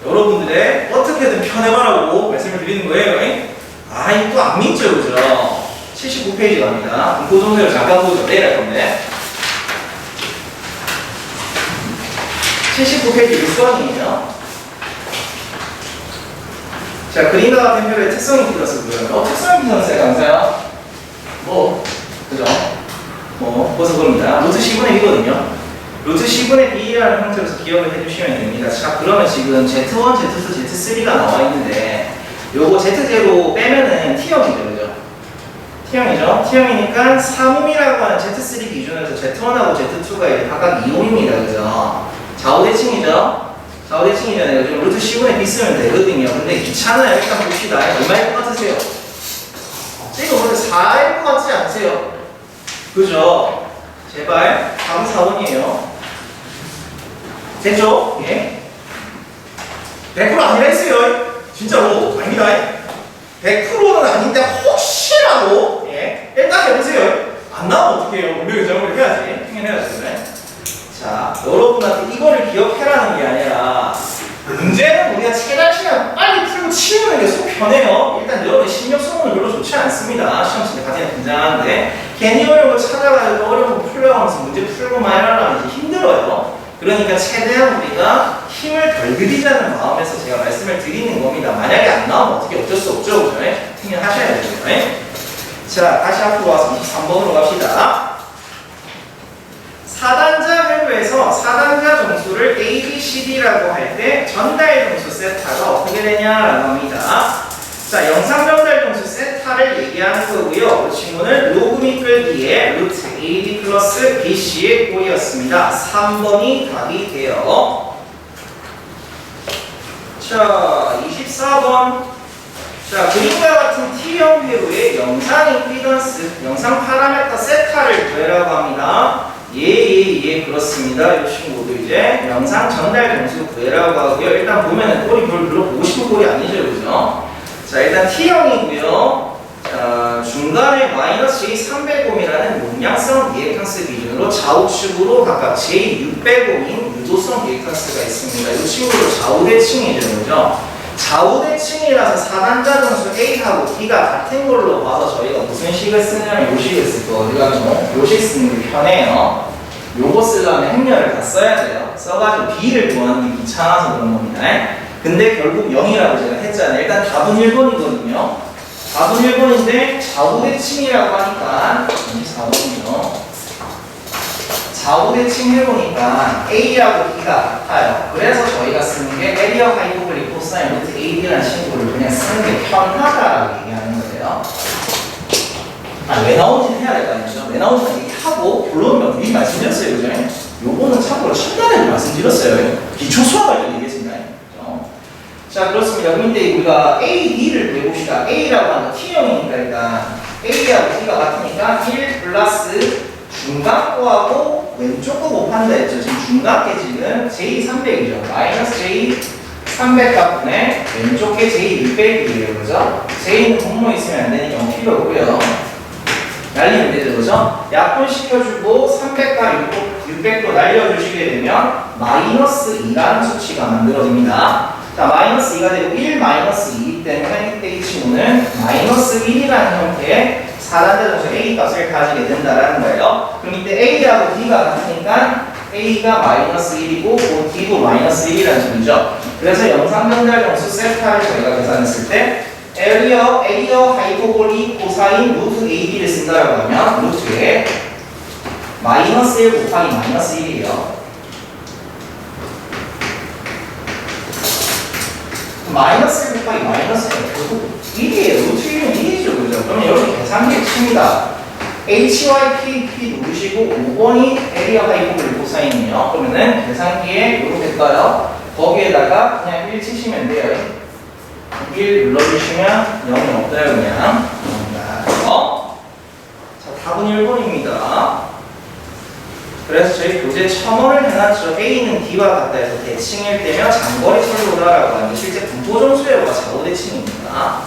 여러분들의 어떻게든 편해봐라고 말씀을 드리는 거예요. 아, 이거 또 안 믿죠, 그죠? 79페이지 갑니다. 고정세를 잠깐 보죠. 내일 할 건데. 79페이지 6번이에요. 자, 그림과 같은 표의 특성이 플러스 뭐예요? 특성이 플러스의 강사요? 그죠? 벌써 그럽니다. 루트 C분의 1이거든요. 루트 C분의 B라는 형태로서 기억을 해주시면 됩니다. 자, 그러면 지금 Z1, Z2, Z3가 나와 있는데 요거 Z0 빼면은 T형이죠, 그죠? T형이죠? T형이니까 3옴이라고 하는 Z3 기준으로 해서 Z1하고 Z2가 이제 각각 2옴입니다, 그죠? 좌우대칭이죠? 좌우대칭이잖아요. 지금 루트 C분의 B 쓰면 되거든요. 근데 귀찮아요. 일단 봅시다. 얼마일 것 같으세요? 지금 근데 4일 것 같지 않으세요? 그죠? 제발 4분 4번이에요. 됐죠? 예. 100% 아니라 했어요. 진짜로. 아닙니다. 100%는 아닌데 혹시라도 예. 일단 해보세요. 안 나오면 어떡해요. 분명히 정을 해야지. 승인해야지. 자, 여러분한테 이거를 기억해라는 게 아니라 문제는 우리가 최단 시간 빨리 풀고 치우는 게 속 편해요. 일단 여러분의 심력 소모는 별로 좋지 않습니다. 시험실에 가장 긴장하는데 괜히 어려운 걸 찾아가지고 어려운 거 풀려가면서 문제 풀고만 하려면 이제 힘들어요. 그러니까 최대한 우리가 힘을 덜 들이자는 마음에서 제가 말씀을 드리는 겁니다. 만약에 안 나오면 어떻게 어쩔 수 없죠. 그죠? 승인하셔야 되죠. 자, 다시 앞으로 와서 23번으로 갑시다. 4단자 회로에서 4단자 정수를 A, B, C, D라고 할 때 전달 정수 세타가 어떻게 되냐라고 합니다. 자, 영상 전달 정수 세타를 얘기하는 거고요. 이 친구는 로그미 끌기의 루트 AB 플러스 BC의 꼴이었습니다. 3번이 답이 돼요. 자, 24번. 자, 그림과 같은 T형 회로의 영상 임피던스, 영상 파라메터 세타를 구해라고 합니다. 예, 그렇습니다. 이 친구도 이제 영상 전달 정수 구해라고 하고요. 일단 보면은 꼴이 별로 보고 싶은 꼴이 아니죠, 그죠? 자, 일단 T형이고요. 자, 중간에 마이너스 J300옴이라는 용량성 리액턴스 기준으로 좌우축으로 각각 J600옴인 유도성 리액턴스가 있습니다. 이 친구도 좌우대칭이죠, 그죠? 좌우대칭이라서 4단자 정수 A하고 B가 같은 걸로 봐서 저희가 무슨 식을 쓰냐면 요 식을 쓸 거. 어디 가면 요 식 쓰는 게 편해요. 요거 쓰려면 행렬을 다 써야 돼요. 써가지고 B를 구하는 게 귀찮아서 그런 겁니다. 근데 결국 0이라고 제가 했잖아요. 일단 답은 1번이거든요. 답은 1번인데 좌우대칭이라고 하니까 24번이죠. 좌우대칭 해보니까 A하고 B가 같아요. 그래서 저희가 쓰는 게 에리어 하이퍼볼릭 코사인 루트 AB라는 친구를 그냥 쓰는 게 편하다라고 얘기하는 거예요. 왜 나오는지 해야 될 거 아니죠? 왜 나오는지 얘기하고 결론은 미리 말씀드렸어요. 그죠? 요거는 참고로 첫날에도 말씀드렸어요. 기초 수학할 때 얘기했습니다. 자, 그렇습니다. 근데 우리가 A, B를 구해봅시다. A라고 하는 T형이니까 일단 A하고 B가 같으니까 1 플러스 중간 거하고 왼쪽 거 곱한다 했죠. 지금 중간 게 지금 J300이죠. 마이너스 J300 값분에 왼쪽 게 J600이에요. 그죠? J는 분모 있으면 안 되니까 필요 없고요. 날리면 되죠. 그죠? 약분시켜주고 300과 600도 날려주시게 되면 마이너스 2라는 수치가 만들어집니다. 자, 마이너스 2가 되고 1 마이너스 2이기 때문에 이때 이 친구는 마이너스 1이라는 형태의 4단자 정수 A 값을 가지게 된다라는 거예요. 그럼 이때 A하고 D가 같으니까 A가 마이너스 1이고 D도 마이너스 1이라는 소리죠. 그래서 영상 전달 정수 세타를 저희가 계산했을 때 에리어 하이퍼볼릭 코사인 루트 AB를 쓴다라고 하면 루트에 마이너스 1 곱하기 마이너스 1이에요. 마이너스 1 곱하기 마이너스 1은 결국 1이에요. 루트 1은 1이죠. 그죠? 그러면 여기 계산기 칩니다. HYPP 누르시고 5번이 에리어 하이퍼볼릭 코사인이에요. 그러면은 계산기에 이렇게 떠요. 거기에다가 그냥 1 치시면 돼요. 1 눌러주시면 0이 없어요. 그냥. 자, 답은 1번입니다. 그래서 저희 교재 첨언을 해놨죠. A는 D와 같다 해서 대칭일 때면 장거리 선로다라고 하는데 실제 분포정수회로가 좌우대칭입니다.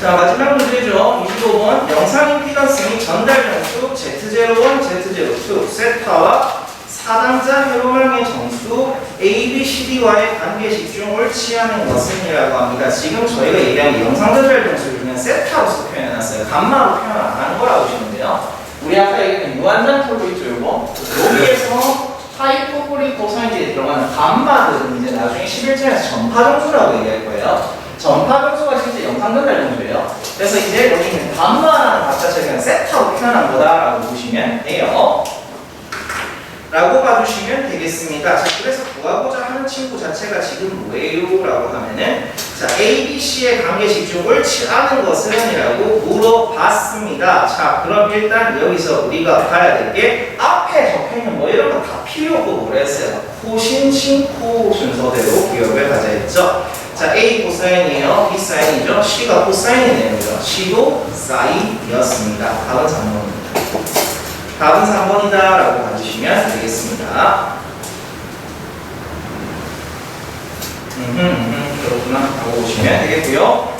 자, 마지막 문제죠. 25번 영상 임피던스 및 전달 정수 Z01, Z02 세타와 4단자 회로망의 정수 A, B, C, D와의 관계식 중 옳지 않은 것은 이라고 합니다. 지금 저희가 얘기한 영상 전달 정수를 그냥 세타로서 표현해놨어요. 감마로 표현 안 한 거라고 보시면 돼요. 우리 아까 얘기했던 무한정 톨로 있죠, 요거? 여기에서 하이퍼볼릭 코사인지에 들어가는 감마들은 이제 나중에 11차에서 전파정수라고 얘기할 거예요. 전파정수가 실제 영상 전달 정수예요. 그래서 이제 여기 있는 감마라는 값 자체를 그냥 세타로 표현한 거다라고 보시면 돼요. 라고 봐주시면 되겠습니다. 자, 그래서 구하고자 하는 친구 자체가 지금 뭐예요? 라고 하면은 자, A, B, C의 관계식 중 옳지 않은 것은? 이라고 물어봤습니다. 자, 그럼 일단 여기서 우리가 봐야 될 게 앞에 적혀있는 뭐 이런 거 다 필요 없고 뭐라 했어요? 코신, 신코 순서대로 기억을 하자 했죠. 자, A 코사인이에요. B 사인이죠. C가 코사인이네요. C도 사인이었습니다. 답은 3번입니다. 답은 3번이다 라고 봐주시면 되겠습니다. 그렇구나 라고 보시면 되겠고요.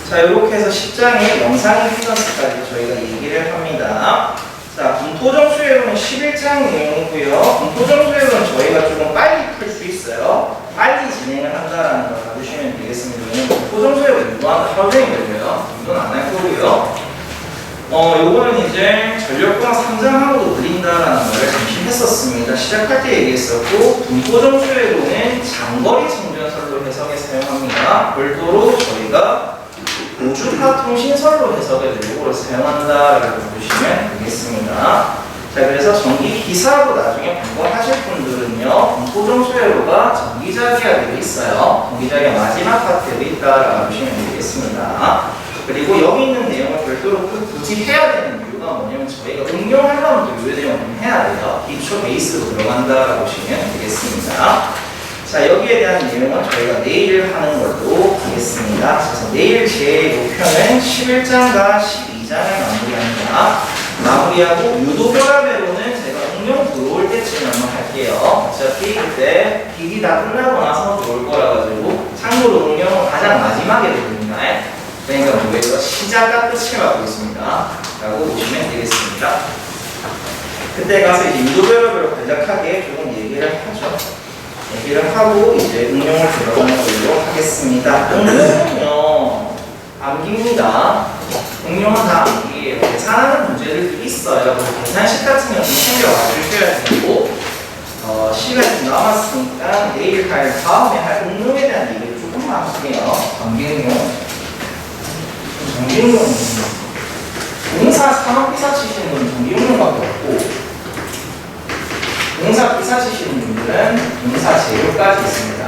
자, 이렇게 해서 10장의 영상의 휘던스까지 저희가 얘기를 합니다. 자, 분포정수회로는 11장 내용이고요. 분포정수회로는 저희가 조금 빨리 풀 수 있어요. 빨리 진행을 한다라는 걸 봐주시면 되겠습니다. 왜냐면 분포정수회로 인도하는 하루 종일 걸려요. 인도는 안 할 거고요. 요거는 이제 전력공학 3장하고도 불린다라는 걸 잠시 했었습니다. 시작할 때 얘기했었고, 분포정수회로는 장거리 정전설로 해석에 사용합니다. 별도로 저희가 고주파 통신설로 해석에 요거를 사용한다라고 보시면 되겠습니다. 자, 그래서 전기 기사로 나중에 공부하실 분들은요, 분포정수회로가 전기자기가 되어 있어요. 전기자기가 마지막 파트에 있다라고 보시면 되겠습니다. 그리고 여기 있는 내용을 별도로 굳이 해야 되는 이유가 뭐냐면 저희가 응용하려면 또 이 내용을 해야 돼요. 기초 베이스로 들어간다라고 보시면 되겠습니다. 자, 여기에 대한 내용은 저희가 내일 하는 걸로 하겠습니다. 그래서 내일 제 목표는 11장과 12장을 마무리합니다. 마무리하고 유도결합회로는 제가 응용 들어올 때쯤 한번 할게요. 어차피 그때 비리 다 끝나고 나서 들어올 거라 가지고 참고로 응용은 가장 마지막에 들어옵니다. 그러니까 뭐예요? 시작과 끝을 갖고 있습니다. 라고 보시면 되겠습니다. 그때 가서 이제 유도별로 간략하게 조금 얘기를 하죠. 얘기를 하고 이제 응용을 들어가는 걸로 하겠습니다. 응용은요, 암기입니다. 응용은 다 암기예요. 계산하는 문제들도 있어요. 계산식 같은 경우는 챙겨와 주셔야 되고, 시간이 좀 남았으니까 내일 다음에 할 응용에 대한 얘기를 조금만 할게요. 암기응용. 전기응용, 공사 산업기사 치시는 분은 전기응용밖에 없고, 공사 기사 치시는 분들은 공사 재료까지 있습니다.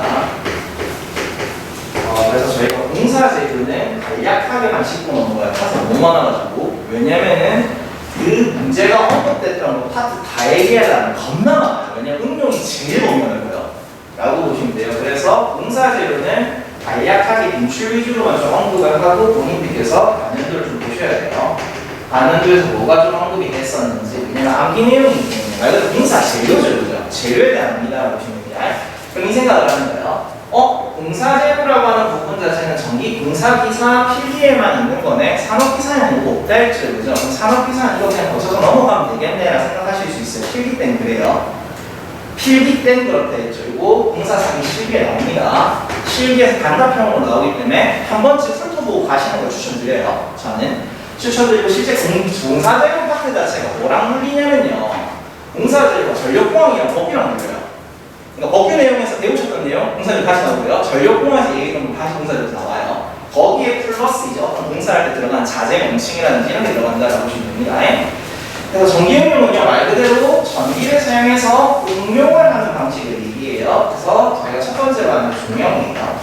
그래서 저희가 공사 재료는 간략하게만 짚고 넘어가요. 파트 너무 많아가지고. 왜냐면은 그 문제가 언급됐던 거 파트 다 얘기하려면 겁나 많아요. 왜냐면 응용이 제일 너무 많아요. 라고 보시면 돼요. 그래서 공사 재료는 간략하게 인출 위주로만 좀 언급을 하고 본인들께서 반연도를 좀 보셔야 돼요. 반연도에서 뭐가 좀 언급이 됐었는지. 왜냐면 암기 내용이 있기 때문에 말 그대로 공사 재료죠. 재료에 대한 암기라고 보시면 돼요. 그럼 이 생각을 하는 거예요. 공사 재료라고 하는 부분 자체는 전기 공사 기사 필기에만 있는 거네. 산업 기사는 이거 없다 했죠. 그죠? 그럼 산업 기사는 이거 그냥 거쳐서 넘어가면 되겠네라 생각하실 수 있어요. 필기 땐 그래요. 필기 땐 그렇다 했죠. 이거 공사상이 실기에 나옵니다. 실기에서 단답형으로 나오기 때문에 한 번쯤 훑어보고 가시는 걸 추천드려요. 저는 추천드리고 실제 공사재료 파트 자체가 뭐랑 물리냐면요. 공사재료가 전력공학이랑 법규랑 물려요. 그러니까 법규 내용에서 배우셨던 내용 공사재료 다시 나오고요. 전력공학에서 얘기했던 거 다시 공사재료 나와요. 거기에 플러스 이제 어떤 공사할 때 들어간 자재 명칭이라든지 이런 게 들어간다라고 보시면 됩니다. 그래서 전기응용은요, 말 그대로 전기를 사용해서 응용을 하는 방식을 얘기해요. 그래서 저희가 첫 번째로 하는 조명이에요.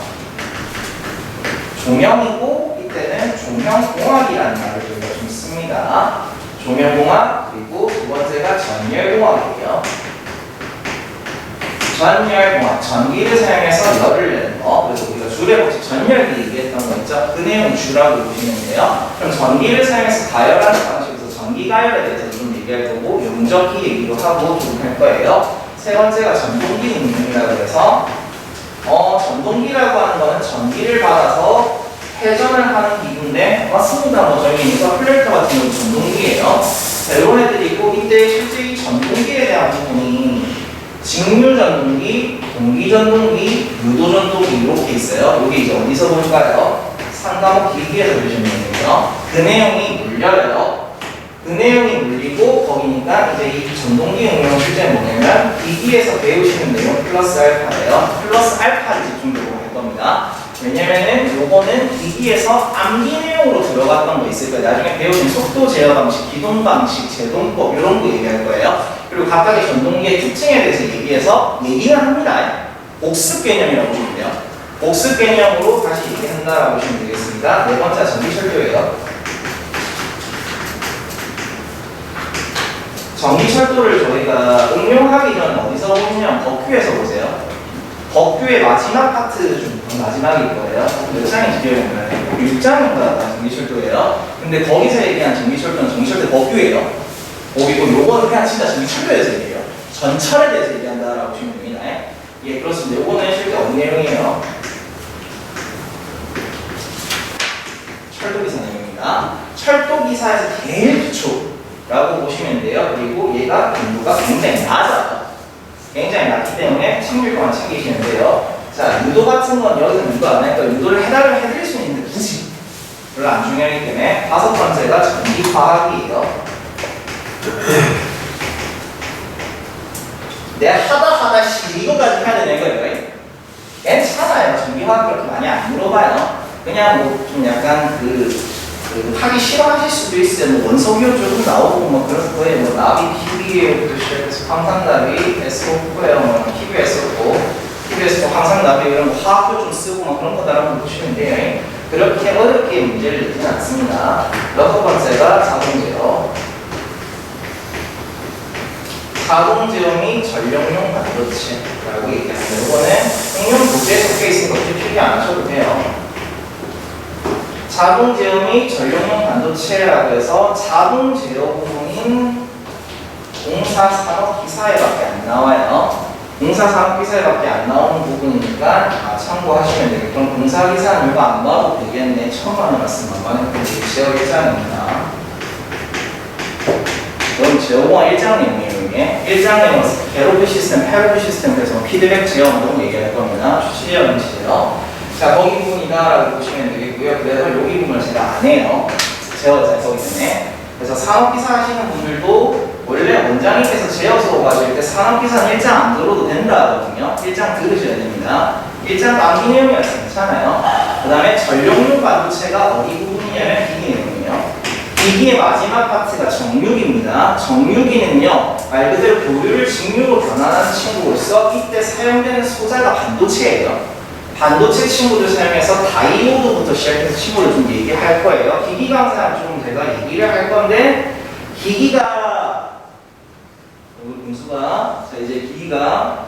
조명이고, 이때는 조명공학이라는 말을 저희가 좀 씁니다. 조명공학, 그리고 두 번째가 전열공학이에요. 전열공학, 전기를 사용해서 열을 내는 거. 그래서 우리가 줄의 법칙 전열기 얘기했던 거 있죠? 그 내용 주라고 보시면 돼요. 그럼 전기를 사용해서 가열하는 방식에서 전기가열에 대해서 좀 얘기할 거고, 용접기 얘기도 하고 좀 할 거예요. 세 번째가 전동기 응용이라고 해서 전동기라고 하는 거는 전기를 받아서 회전을 하는 기구인데, 맞습니다. 뭐 저희 인터플레이터 같은 경우 전동기예요. 자, 이런 애들이 있고, 이때 실제 이 전동기에 대한 부분이 직류 전동기, 동기 전동기, 유도 전동기 이렇게 있어요. 여기 이제 어디서 볼까요? 3과목 기기에서 보시면 되고요. 그 내용이 물려요. 그 내용이 물리고 거기니까 이제 이 전동기 응용은 실제 뭐냐면 기기에서 배우시는 내용 플러스 알파예요. 플러스 알파를 집중적으로 할 겁니다. 왜냐면은 요거는 기기에서 암기 내용으로 들어갔던 거 있을 거예요. 나중에 배우신 속도 제어 방식, 기동 방식, 제동법 이런 거 얘기할 거예요. 그리고 각각의 전동기의 특징에 대해서 얘기해서 얘기는 합니다. 복습 개념이라고 보시면 돼요. 복습 개념으로 다시 얘기한다라고 보시면 되겠습니다. 네 번째 전기철도예요. 전기철도를 저희가 응용하기 전에 어디서 보면 법규에서 보세요. 법규의 마지막 파트 중 마지막일 거예요. 몇 장인지 기억이 안 나요. 6장인가 전기철도예요. 근데 거기서 얘기한 전기철도는 전기철도 법규예요. 그리고 요거는 그냥 진짜 전기철도에 대해서 얘기해요. 전철에 대해서 얘기한다라고 보시면 됩니다. 예, 그렇습니다. 요거는 실제 어떤 내용이에요? 철도기사 내용입니다. 철도기사에서 제일 기초라고 보시면 돼요. 그리고 얘가 빈도가 굉장히 낮아요. 굉장히 낮기 때문에 10일 동안 챙기시면 돼요. 자, 유도 같은 건 여기서 유도 안 하니까 유도를 해드릴 수 있는데 굳이 별로 안 중요하기 때문에 다섯 번째가 전기화학이에요. 내가 하다 이거까지 해야 되는 거예요. 괜찮아요. 전기화학 그렇게 많이 안 물어봐요. 그냥 뭐 좀 약간 하기 싫어하실 수도 있어요. 뭐 원소기호 조금 나오고 뭐 그런 거에 뭐 나비 PB부터 시작해서 황산나비 SO4예요. 뭐 PBSO4, PBSO 황산나비 이런 거 화학도 좀 쓰고 뭐 그런 거다라고 보시면 돼요. 그렇게 어렵게 문제를 내지는 않습니다. 여섯 번째가 자동제어. 자동제어 및 전력용 반도체라고 얘기합니다. 이거는 응용 도구에 적혀 있으니까 그렇게 필기 안 하셔도 돼요. 자동 제어 및 전력용 반도체라고 해서 자동 제어 부분인 공사 산업 기사에밖에 안 나와요. 공사 산업 기사에밖에 안 나오는 부분이니까 참고하시면 되겠고, 그럼 공사 기사는 이거 안 봐도 되겠네. 처음 하는 말씀 만만해. 제어 1장입니다. 그럼 제어공학 1장 내용이에요. 이게 1장 내용은 게로드 시스템, 패러드 시스템, 그래서 피드백 제어 이런 거 얘기할 겁니다. 추진제어, 인지제어. 자, 거기 부분이다라고 보시면 되겠고요. 그래서 여기 부분을 제가 안 해요. 제어가 거기 때문에. 그래서 산업기사 하시는 분들도 원래 원장님께서 제어서 가실 때 산업기사는 1장 안 들어도 된다거든요. 1장 들으셔야 됩니다. 1장 암기 내용이라서 괜찮아요. 그 다음에 전력용 반도체가 어디 부분이냐면 기기 내용이에요. 기기의 마지막 파트가 정유기입니다. 정유기는요, 말 그대로 교류를 직류로 변환하는 친구로서 이때 사용되는 소자가 반도체예요. 반도체 친구들 사용해서 다이오드부터 시작해서 친구를 좀 얘기할 거예요. 기기 강사는 좀 제가 얘기를 할 건데, 기기가, 우리 공수가, 자, 이제 기기가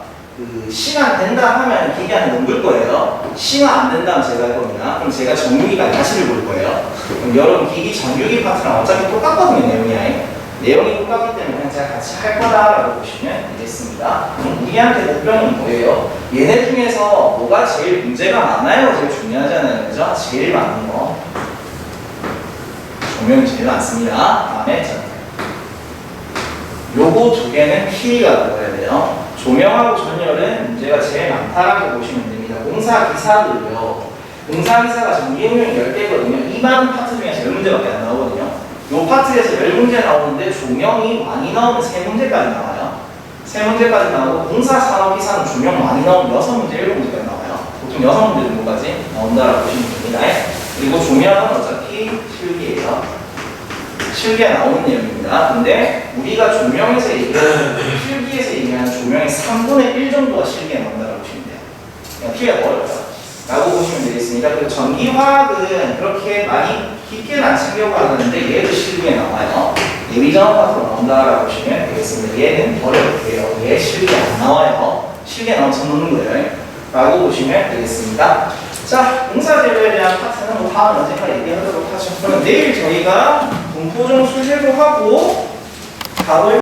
시간 된다 하면 기기한테 넘길 거예요. 시간 안 된다면 제가 할 겁니다. 그럼 제가 정유기가 다시를 볼 거예요. 그럼 여러분 기기 정유기 파트랑 어차피 똑같거든요, 내용이. 내용이 똑같기 때문에 그냥 제가 같이 할 거다라고 보시면 되겠습니다. 그럼 우리한테 목표는 뭐예요? 얘네 중에서 뭐가 제일 문제가 많아요? 제일 중요하잖아요. 그죠? 제일 많은 거. 조명이 제일 많습니다. 다음에 요거 두 개는 P가 들어가야 돼요. 조명하고 전열은 문제가 제일 많다라고 보시면 됩니다. 공사기사도요. 공사기사가 전기응용 10개거든요. 이 많은 파트 중에서 10문제밖에 안 나오거든요. 이 파트에서 10문제 나오는데 조명이 많이 나오면 3문제까지 나와요. 3문제까지 나오고 공사산업기사는 조명 많이 나오면 6문제, 7문제까지 나와요. 보통 6문제 정도까지 나온다라고 보시면 됩니다. 그리고 조명은 어차피 실기예요. 실기에 나오는 내용입니다. 근데 우리가 조명에서 얘기하는, 필기에서 얘기하는 조명의 3분의 1 정도가 실기에 나온다고 보시면 돼요. 그냥 필기가 어려워요. 라고 보시면 되겠습니다. 그리고 전기화학은 그렇게 많이 깊게는 안 챙겨가는데 얘도 실기에 나와요. 예비전압 파트로 나온다라고 보시면 되겠습니다. 얘는 어렵고요. 얘 실기에 안 나와요. 실기에 나오면 전 넣는 거예요. 라고 보시면 되겠습니다. 자, 공사재료에 대한 파트는 뭐 다음 언젠가 얘기하도록 하죠. 그럼 내일 저희가 분포종 수제도 하고 답을